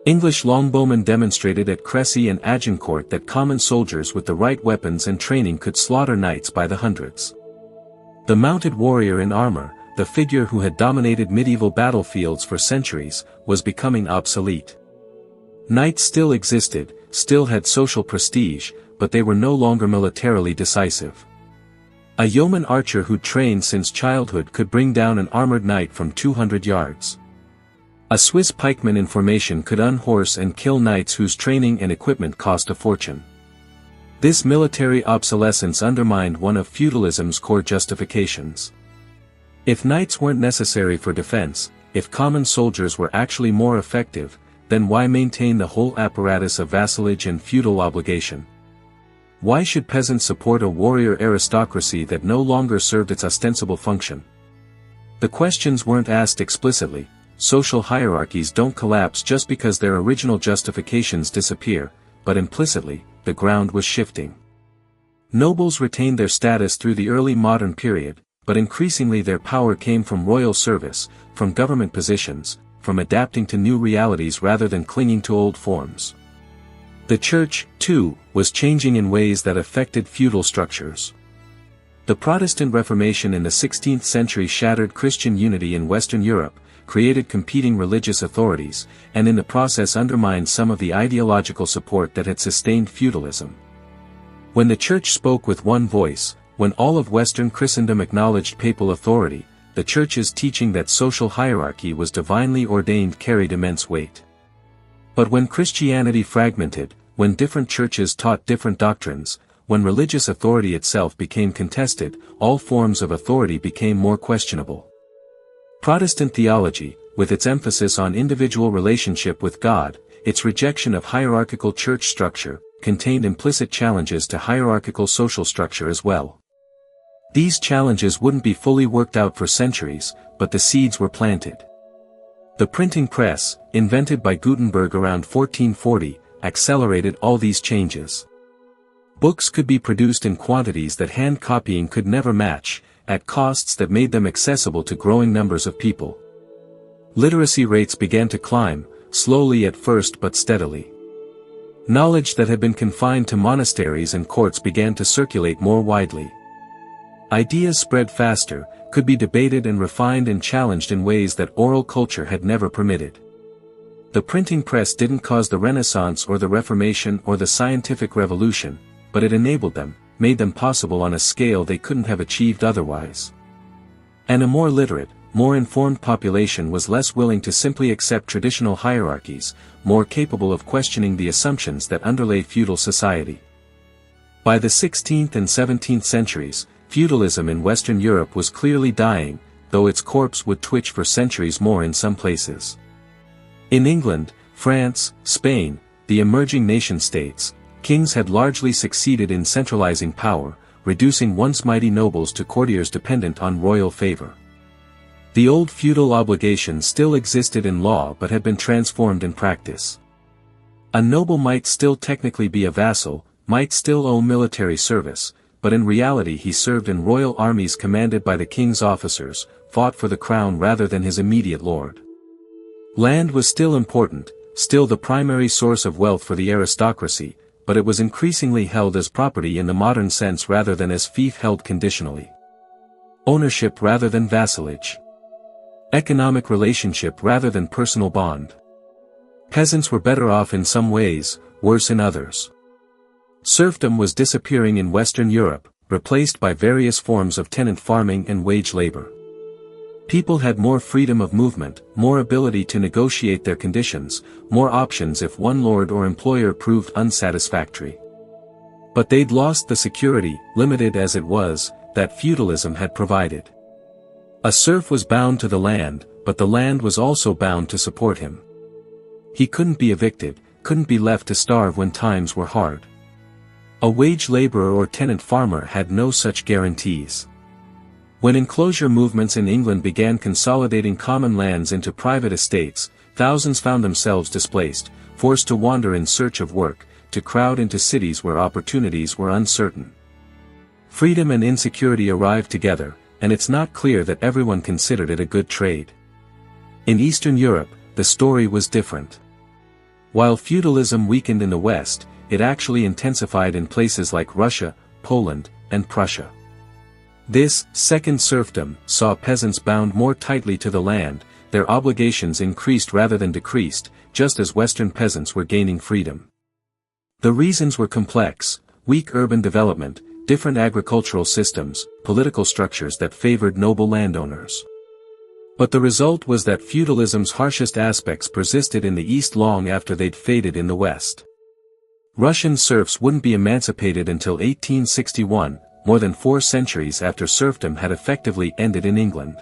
A: English longbowmen demonstrated at Crécy and Agincourt that common soldiers with the right weapons and training could slaughter knights by the hundreds. The mounted warrior in armor, the figure who had dominated medieval battlefields for centuries, was becoming obsolete. Knights still existed, still had social prestige, but they were no longer militarily decisive. A yeoman archer who'd trained since childhood could bring down an armored knight from 200 yards. A Swiss pikeman in formation could unhorse and kill knights whose training and equipment cost a fortune. This military obsolescence undermined one of feudalism's core justifications. If knights weren't necessary for defense, if common soldiers were actually more effective, then why maintain the whole apparatus of vassalage and feudal obligation? Why should peasants support a warrior aristocracy that no longer served its ostensible function? The questions weren't asked explicitly. Social hierarchies don't collapse just because their original justifications disappear, but implicitly, the ground was shifting. Nobles retained their status through the early modern period, but increasingly their power came from royal service, from government positions, from adapting to new realities rather than clinging to old forms. The Church, too, was changing in ways that affected feudal structures. The Protestant Reformation in the 16th century shattered Christian unity in Western Europe, created competing religious authorities, and in the process undermined some of the ideological support that had sustained feudalism. When the Church spoke with one voice, when all of Western Christendom acknowledged papal authority, the Church's teaching that social hierarchy was divinely ordained carried immense weight. But when Christianity fragmented, when different churches taught different doctrines, when religious authority itself became contested, all forms of authority became more questionable. Protestant theology, with its emphasis on individual relationship with God, its rejection of hierarchical church structure, contained implicit challenges to hierarchical social structure as well. These challenges wouldn't be fully worked out for centuries, but the seeds were planted. The printing press, invented by Gutenberg around 1440, accelerated all these changes. Books could be produced in quantities that hand copying could never match, at costs that made them accessible to growing numbers of people. Literacy rates began to climb, slowly at first but steadily. Knowledge that had been confined to monasteries and courts began to circulate more widely. Ideas spread faster, could be debated and refined and challenged in ways that oral culture had never permitted. The printing press didn't cause the Renaissance or the Reformation or the scientific revolution, but it enabled them, made them possible on a scale they couldn't have achieved otherwise. And a more literate, more informed population was less willing to simply accept traditional hierarchies, more capable of questioning the assumptions that underlay feudal society. By the 16th and 17th centuries, feudalism in Western Europe was clearly dying, though its corpse would twitch for centuries more in some places. In England, France, Spain, the emerging nation-states, kings had largely succeeded in centralizing power, reducing once mighty nobles to courtiers dependent on royal favor. The old feudal obligations still existed in law but had been transformed in practice. A noble might still technically be a vassal, might still owe military service, but in reality he served in royal armies commanded by the king's officers, fought for the crown rather than his immediate lord. Land was still important, still the primary source of wealth for the aristocracy, but it was increasingly held as property in the modern sense rather than as fief held conditionally. Ownership rather than vassalage. Economic relationship rather than personal bond. Peasants were better off in some ways, worse in others. Serfdom was disappearing in Western Europe, replaced by various forms of tenant farming and wage labor. People had more freedom of movement, more ability to negotiate their conditions, more options if one lord or employer proved unsatisfactory. But they'd lost the security, limited as it was, that feudalism had provided. A serf was bound to the land, but the land was also bound to support him. He couldn't be evicted, couldn't be left to starve when times were hard. A wage laborer or tenant farmer had no such guarantees. When enclosure movements in England began consolidating common lands into private estates, thousands found themselves displaced, forced to wander in search of work, to crowd into cities where opportunities were uncertain. Freedom and insecurity arrived together, and it's not clear that everyone considered it a good trade. In Eastern Europe, the story was different. While feudalism weakened in the West, it actually intensified in places like Russia, Poland, and Prussia. This, second serfdom, saw peasants bound more tightly to the land, their obligations increased rather than decreased, just as Western peasants were gaining freedom. The reasons were complex: weak urban development, different agricultural systems, political structures that favored noble landowners. But the result was that feudalism's harshest aspects persisted in the East long after they'd faded in the West. Russian serfs wouldn't be emancipated until 1861, more than 4 centuries after serfdom had effectively ended in England.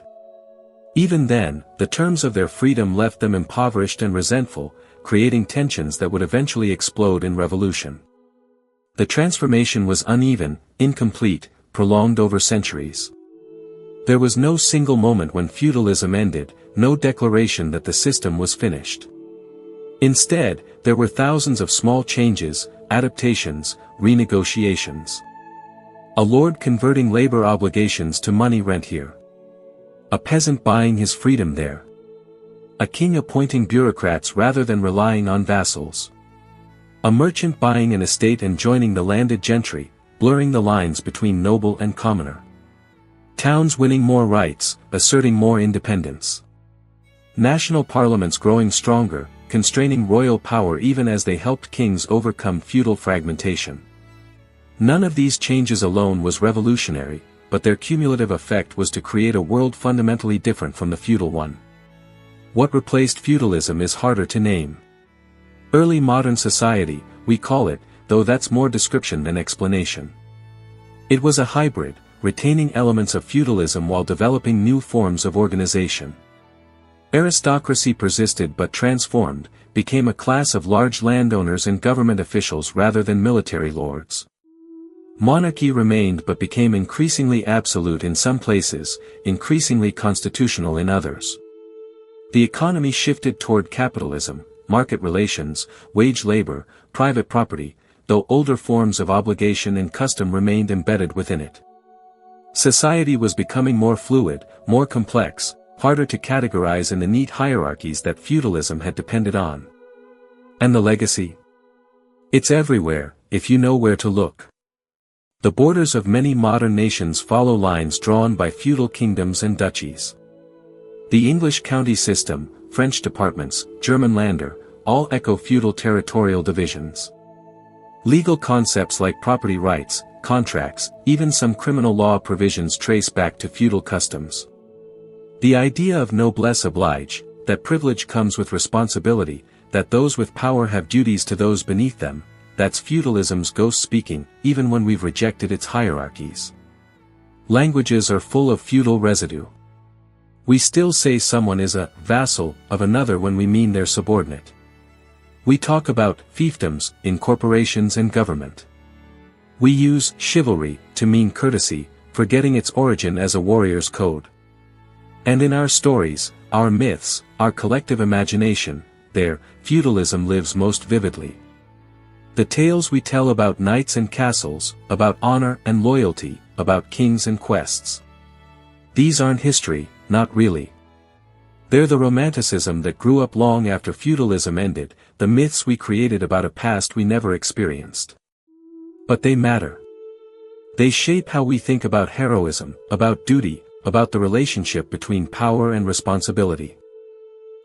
A: Even then, the terms of their freedom left them impoverished and resentful, creating tensions that would eventually explode in revolution. The transformation was uneven, incomplete, prolonged over centuries. There was no single moment when feudalism ended, no declaration that the system was finished. Instead, there were thousands of small changes, adaptations, renegotiations. A lord converting labor obligations to money rent here. A peasant buying his freedom there. A king appointing bureaucrats rather than relying on vassals. A merchant buying an estate and joining the landed gentry, blurring the lines between noble and commoner. Towns winning more rights, asserting more independence. National parliaments growing stronger, constraining royal power even as they helped kings overcome feudal fragmentation. None of these changes alone was revolutionary, but their cumulative effect was to create a world fundamentally different from the feudal one. What replaced feudalism is harder to name. Early modern society, we call it, though that's more description than explanation. It was a hybrid, retaining elements of feudalism while developing new forms of organization. Aristocracy persisted but transformed, became a class of large landowners and government officials rather than military lords. Monarchy remained but became increasingly absolute in some places, increasingly constitutional in others. The economy shifted toward capitalism, market relations, wage labor, private property, though older forms of obligation and custom remained embedded within it. Society was becoming more fluid, more complex, harder to categorize in the neat hierarchies that feudalism had depended on. And the legacy? It's everywhere, if you know where to look. The borders of many modern nations follow lines drawn by feudal kingdoms and duchies. The English county system, French departments, German Länder, all echo feudal territorial divisions. Legal concepts like property rights, contracts, even some criminal law provisions trace back to feudal customs. The idea of noblesse oblige, that privilege comes with responsibility, that those with power have duties to those beneath them, that's feudalism's ghost speaking, even when we've rejected its hierarchies. Languages are full of feudal residue. We still say someone is a vassal of another when we mean their subordinate. We talk about fiefdoms in corporations and government. We use chivalry to mean courtesy, forgetting its origin as a warrior's code. And in our stories, our myths, our collective imagination, there, feudalism lives most vividly. The tales we tell about knights and castles, about honor and loyalty, about kings and quests. These aren't history, not really. They're the romanticism that grew up long after feudalism ended, the myths we created about a past we never experienced. But they matter. They shape how we think about heroism, about duty, about the relationship between power and responsibility.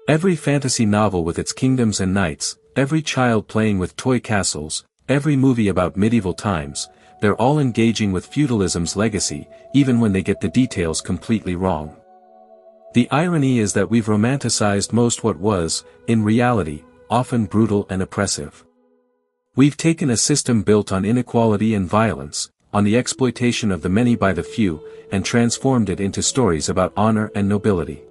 A: Every fantasy novel with its kingdoms and knights, every child playing with toy castles, every movie about medieval times, they're all engaging with feudalism's legacy, even when they get the details completely wrong. The irony is that we've romanticized most what was, in reality, often brutal and oppressive. We've taken a system built on inequality and violence, on the exploitation of the many by the few, and transformed it into stories about honor and nobility.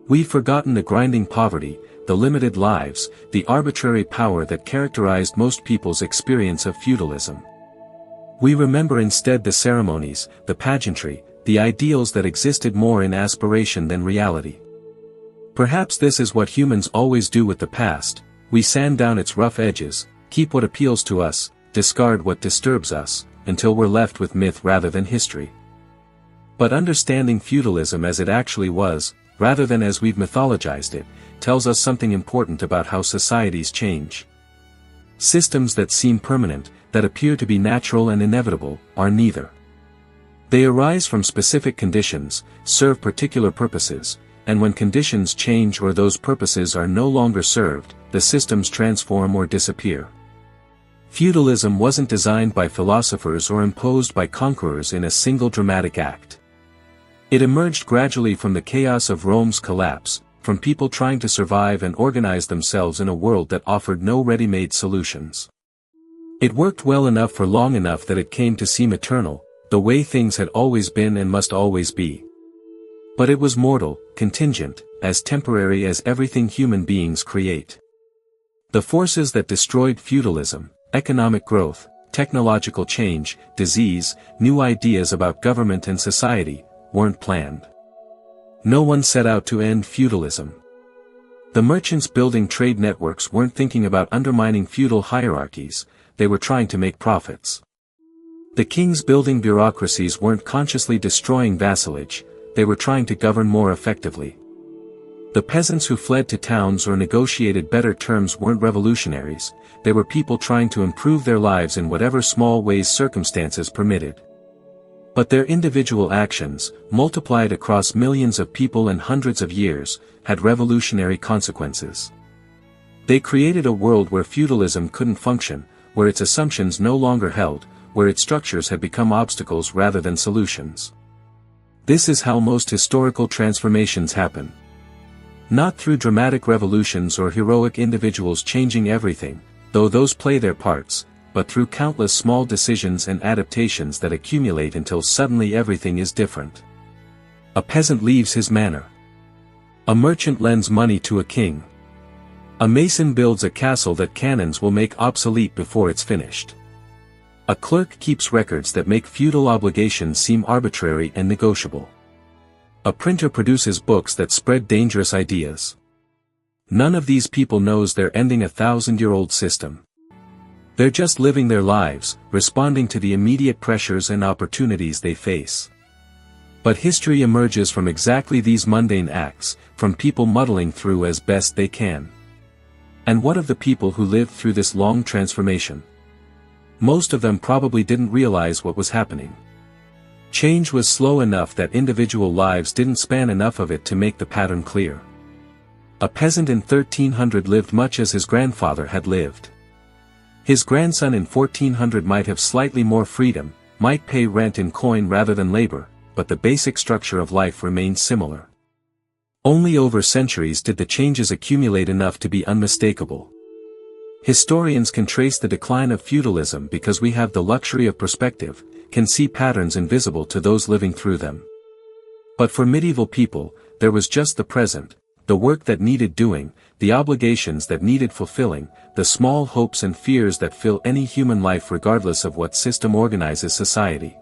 A: We've forgotten the grinding poverty, the limited lives, the arbitrary power that characterized most people's experience of feudalism. We remember instead the ceremonies, the pageantry, the ideals that existed more in aspiration than reality. Perhaps this is what humans always do with the past, we sand down its rough edges, keep what appeals to us, discard what disturbs us, until we're left with myth rather than history. But understanding feudalism as it actually was, rather than as we've mythologized it, tells us something important about how societies change. Systems that seem permanent, that appear to be natural and inevitable, are neither. They arise from specific conditions, serve particular purposes, and when conditions change or those purposes are no longer served, the systems transform or disappear. Feudalism wasn't designed by philosophers or imposed by conquerors in a single dramatic act. It emerged gradually from the chaos of Rome's collapse, from people trying to survive and organize themselves in a world that offered no ready-made solutions. It worked well enough for long enough that it came to seem eternal, the way things had always been and must always be. But it was mortal, contingent, as temporary as everything human beings create. The forces that destroyed feudalism, economic growth, technological change, disease, new ideas about government and society, weren't planned. No one set out to end feudalism. The merchants building trade networks weren't thinking about undermining feudal hierarchies, they were trying to make profits. The kings building bureaucracies weren't consciously destroying vassalage, they were trying to govern more effectively. The peasants who fled to towns or negotiated better terms weren't revolutionaries, they were people trying to improve their lives in whatever small ways circumstances permitted. But their individual actions, multiplied across millions of people and hundreds of years, had revolutionary consequences. They created a world where feudalism couldn't function, where its assumptions no longer held, where its structures had become obstacles rather than solutions. This is how most historical transformations happen. Not through dramatic revolutions or heroic individuals changing everything, though those play their parts, but through countless small decisions and adaptations that accumulate until suddenly everything is different. A peasant leaves his manor. A merchant lends money to a king. A mason builds a castle that cannons will make obsolete before it's finished. A clerk keeps records that make feudal obligations seem arbitrary and negotiable. A printer produces books that spread dangerous ideas. None of these people knows they're ending a 1,000-year-old system. They're just living their lives, responding to the immediate pressures and opportunities they face. But history emerges from exactly these mundane acts, from people muddling through as best they can. And what of the people who lived through this long transformation? Most of them probably didn't realize what was happening. Change was slow enough that individual lives didn't span enough of it to make the pattern clear. A peasant in 1300 lived much as his grandfather had lived. His grandson in 1400 might have slightly more freedom, might pay rent in coin rather than labor, but the basic structure of life remained similar. Only over centuries did the changes accumulate enough to be unmistakable. Historians can trace the decline of feudalism because we have the luxury of perspective, can see patterns invisible to those living through them. But for medieval people, there was just the present, the work that needed doing, the obligations that needed fulfilling, the small hopes and fears that fill any human life regardless of what system organizes society.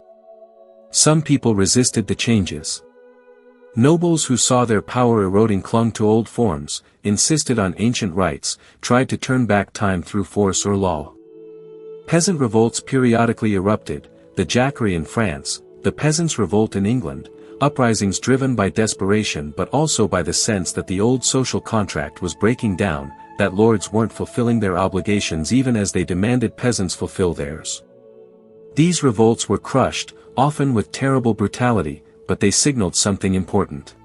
A: Some people resisted the changes. Nobles who saw their power eroding clung to old forms, insisted on ancient rights, tried to turn back time through force or law. Peasant revolts periodically erupted, the Jacquerie in France, the Peasants' Revolt in England, uprisings driven by desperation but also by the sense that the old social contract was breaking down, that lords weren't fulfilling their obligations even as they demanded peasants fulfill theirs. These revolts were crushed, often with terrible brutality, but they signaled something important.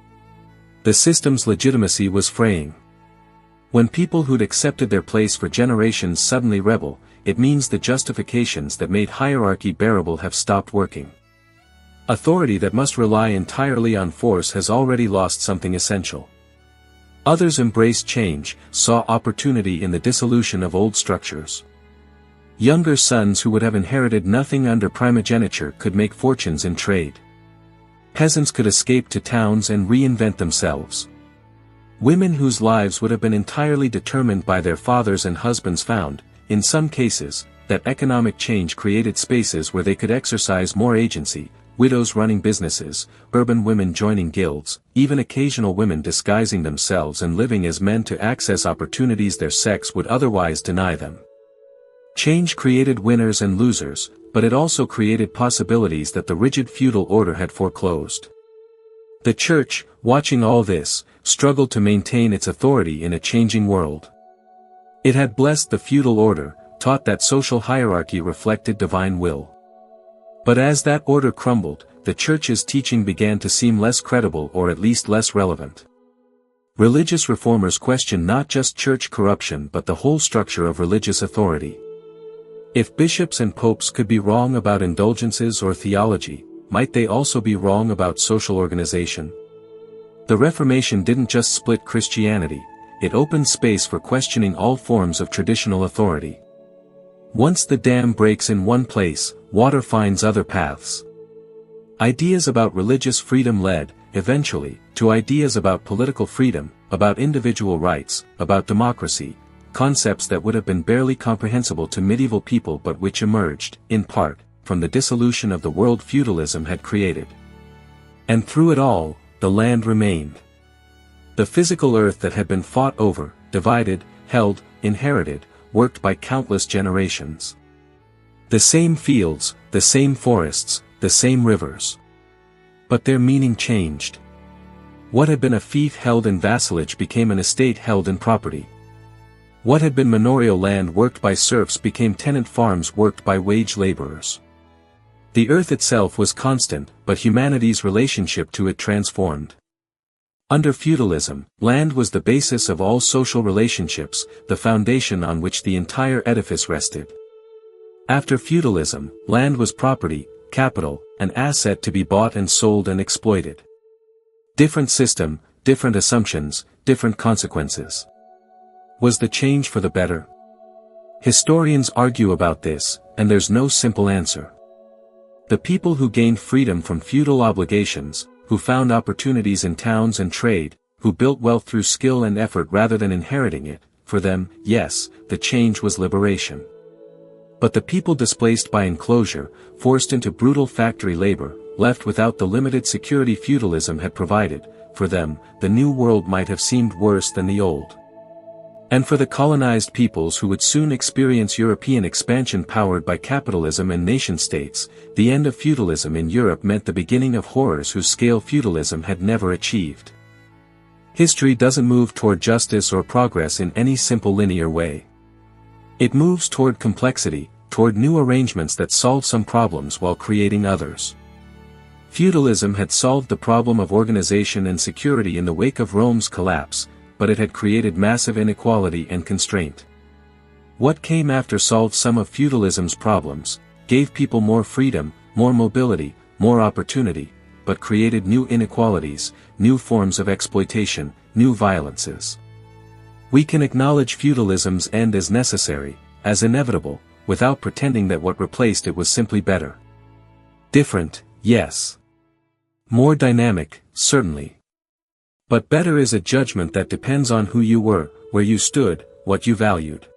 A: The system's legitimacy was fraying. When people who'd accepted their place for generations suddenly rebel, it means the justifications that made hierarchy bearable have stopped working. Authority that must rely entirely on force has already lost something essential. Others embraced change, saw opportunity in the dissolution of old structures. Younger sons who would have inherited nothing under primogeniture could make fortunes in trade. Peasants could escape to towns and reinvent themselves. Women whose lives would have been entirely determined by their fathers and husbands found, in some cases, that economic change created spaces where they could exercise more agency, widows running businesses, urban women joining guilds, even occasional women disguising themselves and living as men to access opportunities their sex would otherwise deny them. Change created winners and losers, but it also created possibilities that the rigid feudal order had foreclosed. The Church, watching all this, struggled to maintain its authority in a changing world. It had blessed the feudal order, taught that social hierarchy reflected divine will. But as that order crumbled, the Church's teaching began to seem less credible or at least less relevant. Religious reformers questioned not just church corruption but the whole structure of religious authority. If bishops and popes could be wrong about indulgences or theology, might they also be wrong about social organization? The Reformation didn't just split Christianity, it opened space for questioning all forms of traditional authority. Once the dam breaks in one place, water finds other paths. Ideas about religious freedom led, eventually, to ideas about political freedom, about individual rights, about democracy, concepts that would have been barely comprehensible to medieval people but which emerged, in part, from the dissolution of the world feudalism had created. And through it all, the land remained. The physical earth that had been fought over, divided, held, inherited, worked by countless generations. The same fields, the same forests, the same rivers. But their meaning changed. What had been a fief held in vassalage became an estate held in property. What had been manorial land worked by serfs became tenant farms worked by wage laborers. The earth itself was constant, but humanity's relationship to it transformed. Under feudalism, land was the basis of all social relationships, the foundation on which the entire edifice rested. After feudalism, land was property, capital, an asset to be bought and sold and exploited. Different system, different assumptions, different consequences. Was the change for the better? Historians argue about this, and there's no simple answer. The people who gained freedom from feudal obligations, who found opportunities in towns and trade, who built wealth through skill and effort rather than inheriting it, for them, yes, the change was liberation. But the people displaced by enclosure, forced into brutal factory labor, left without the limited security feudalism had provided, for them, the new world might have seemed worse than the old. And for the colonized peoples who would soon experience European expansion powered by capitalism and nation-states, the end of feudalism in Europe meant the beginning of horrors whose scale feudalism had never achieved. History doesn't move toward justice or progress in any simple linear way. It moves toward complexity, toward new arrangements that solve some problems while creating others. Feudalism had solved the problem of organization and security in the wake of Rome's collapse, but it had created massive inequality and constraint. What came after solved some of feudalism's problems, gave people more freedom, more mobility, more opportunity, but created new inequalities, new forms of exploitation, new violences. We can acknowledge feudalism's end as necessary, as inevitable, without pretending that what replaced it was simply better. Different, yes. More dynamic, certainly. But better is a judgment that depends on who you were, where you stood, what you valued.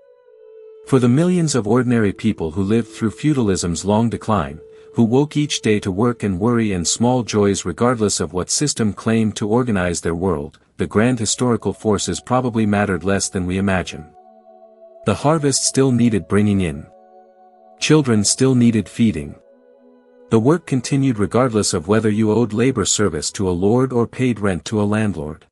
A: For the millions of ordinary people who lived through feudalism's long decline, who woke each day to work and worry and small joys regardless of what system claimed to organize their world, the grand historical forces probably mattered less than we imagine. The harvest still needed bringing in. Children still needed feeding. The work continued regardless of whether you owed labor service to a lord or paid rent to a landlord.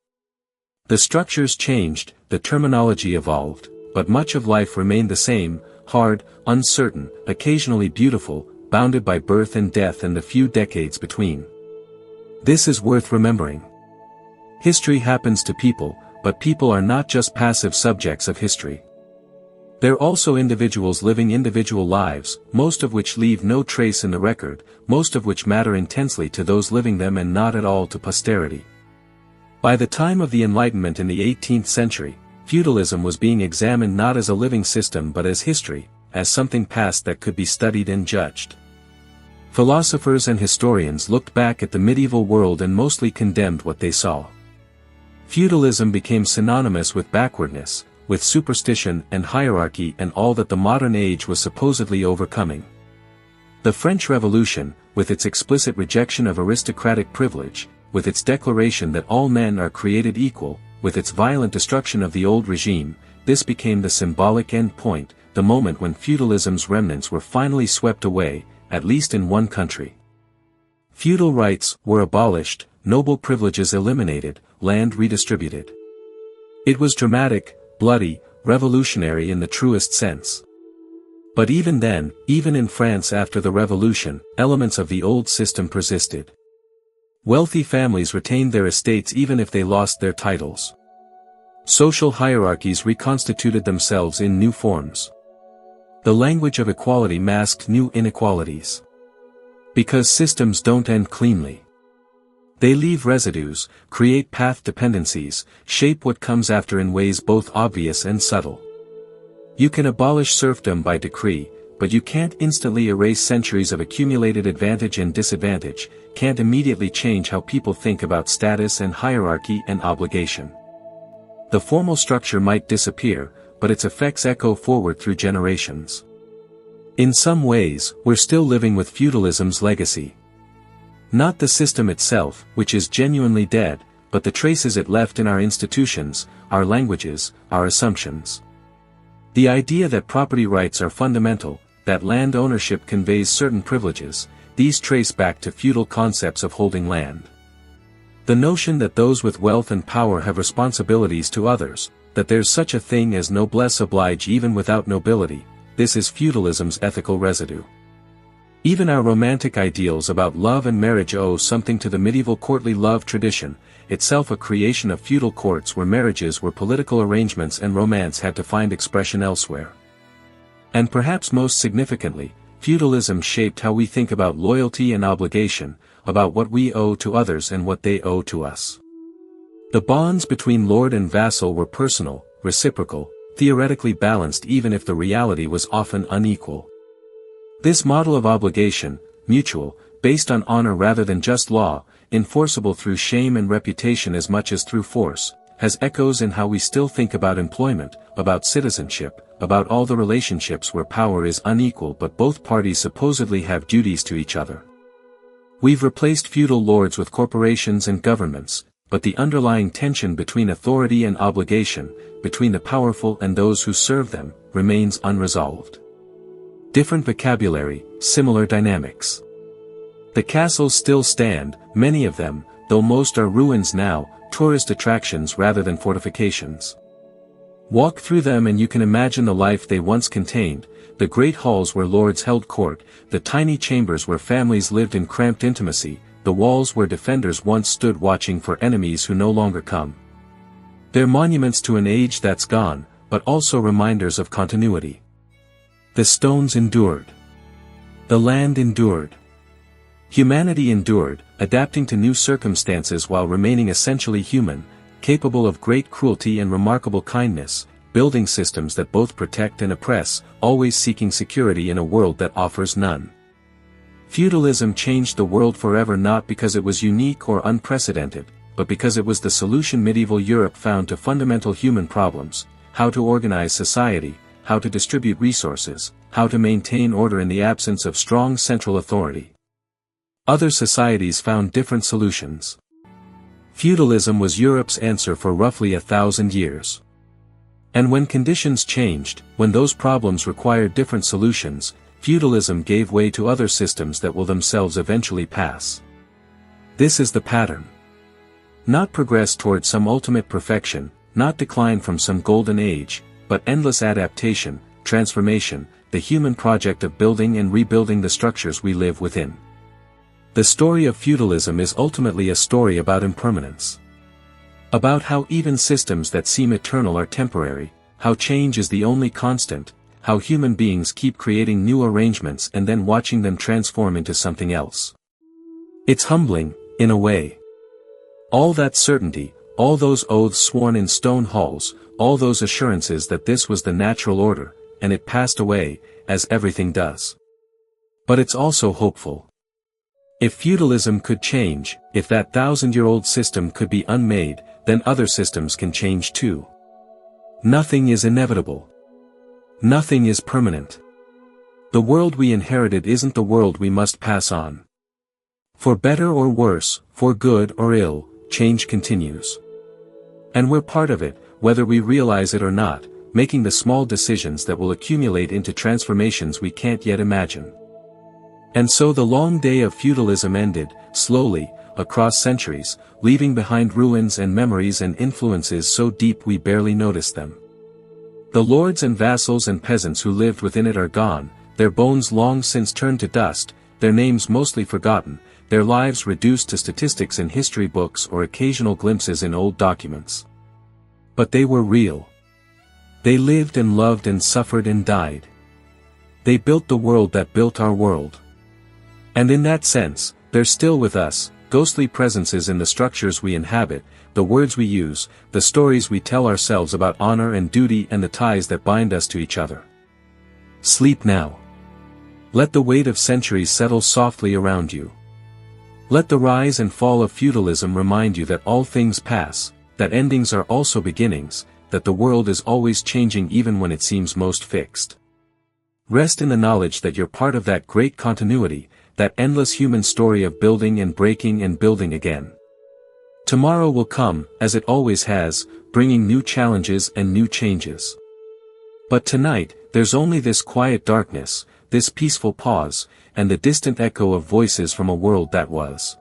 A: The structures changed, the terminology evolved, but much of life remained the same, hard, uncertain, occasionally beautiful, bounded by birth and death and the few decades between. This is worth remembering. History happens to people, but people are not just passive subjects of history. They're also individuals living individual lives, most of which leave no trace in the record, most of which matter intensely to those living them and not at all to posterity. By the time of the Enlightenment in the 18th century, feudalism was being examined not as a living system but as history, as something past that could be studied and judged. Philosophers and historians looked back at the medieval world and mostly condemned what they saw. Feudalism became synonymous with backwardness, with superstition and hierarchy and all that the modern age was supposedly overcoming. The French Revolution, with its explicit rejection of aristocratic privilege, with its declaration that all men are created equal, with its violent destruction of the old regime, this became the symbolic end point, the moment when feudalism's remnants were finally swept away, at least in one country. Feudal rights were abolished, noble privileges eliminated, land redistributed. It was dramatic, bloody, revolutionary in the truest sense. But even then, even in France after the Revolution, elements of the old system persisted. Wealthy families retained their estates even if they lost their titles. Social hierarchies reconstituted themselves in new forms. The language of equality masked new inequalities. Because systems don't end cleanly. They leave residues, create path dependencies, shape what comes after in ways both obvious and subtle. You can abolish serfdom by decree, but you can't instantly erase centuries of accumulated advantage and disadvantage, can't immediately change how people think about status and hierarchy and obligation. The formal structure might disappear, but its effects echo forward through generations. In some ways, we're still living with feudalism's legacy. Not the system itself, which is genuinely dead, but the traces it left in our institutions, our languages, our assumptions. The idea that property rights are fundamental, that land ownership conveys certain privileges, these trace back to feudal concepts of holding land. The notion that those with wealth and power have responsibilities to others, that there's such a thing as noblesse oblige even without nobility, this is feudalism's ethical residue. Even our romantic ideals about love and marriage owe something to the medieval courtly love tradition, itself a creation of feudal courts where marriages were political arrangements and romance had to find expression elsewhere. And perhaps most significantly, feudalism shaped how we think about loyalty and obligation, about what we owe to others and what they owe to us. The bonds between lord and vassal were personal, reciprocal, theoretically balanced even if the reality was often unequal. This model of obligation, mutual, based on honor rather than just law, enforceable through shame and reputation as much as through force, has echoes in how we still think about employment, about citizenship, about all the relationships where power is unequal but both parties supposedly have duties to each other. We've replaced feudal lords with corporations and governments, but the underlying tension between authority and obligation, between the powerful and those who serve them, remains unresolved. Different vocabulary, similar dynamics. The castles still stand, many of them, though most are ruins now, tourist attractions rather than fortifications. Walk through them and you can imagine the life they once contained, the great halls where lords held court, the tiny chambers where families lived in cramped intimacy, the walls where defenders once stood watching for enemies who no longer come. They're monuments to an age that's gone, but also reminders of continuity. The stones endured. The land endured. Humanity endured, adapting to new circumstances while remaining essentially human, capable of great cruelty and remarkable kindness, building systems that both protect and oppress, always seeking security in a world that offers none. Feudalism changed the world forever not because it was unique or unprecedented, but because it was the solution medieval Europe found to fundamental human problems: how to organize society, how to distribute resources, how to maintain order in the absence of strong central authority. Other societies found different solutions. Feudalism was Europe's answer for roughly 1,000 years. And when conditions changed, when those problems required different solutions, feudalism gave way to other systems that will themselves eventually pass. This is the pattern. Not progress towards some ultimate perfection, not decline from some golden age, but endless adaptation, transformation, the human project of building and rebuilding the structures we live within. The story of feudalism is ultimately a story about impermanence. About how even systems that seem eternal are temporary, how change is the only constant, how human beings keep creating new arrangements and then watching them transform into something else. It's humbling, in a way. All that certainty, all those oaths sworn in stone halls, all those assurances that this was the natural order, and it passed away, as everything does. But it's also hopeful. If feudalism could change, if that 1,000-year-old system could be unmade, then other systems can change too. Nothing is inevitable. Nothing is permanent. The world we inherited isn't the world we must pass on. For better or worse, for good or ill, change continues. And we're part of it, whether we realize it or not, making the small decisions that will accumulate into transformations we can't yet imagine. And so the long day of feudalism ended, slowly, across centuries, leaving behind ruins and memories and influences so deep we barely noticed them. The lords and vassals and peasants who lived within it are gone, their bones long since turned to dust, their names mostly forgotten, their lives reduced to statistics in history books or occasional glimpses in old documents. But they were real. They lived and loved and suffered and died. They built the world that built our world. And in that sense, they're still with us, ghostly presences in the structures we inhabit, the words we use, the stories we tell ourselves about honor and duty and the ties that bind us to each other. Sleep now. Let the weight of centuries settle softly around you. Let the rise and fall of feudalism remind you that all things pass, that endings are also beginnings, that the world is always changing even when it seems most fixed. Rest in the knowledge that you're part of that great continuity, that endless human story of building and breaking and building again. Tomorrow will come, as it always has, bringing new challenges and new changes. But tonight, there's only this quiet darkness, this peaceful pause, and the distant echo of voices from a world that was.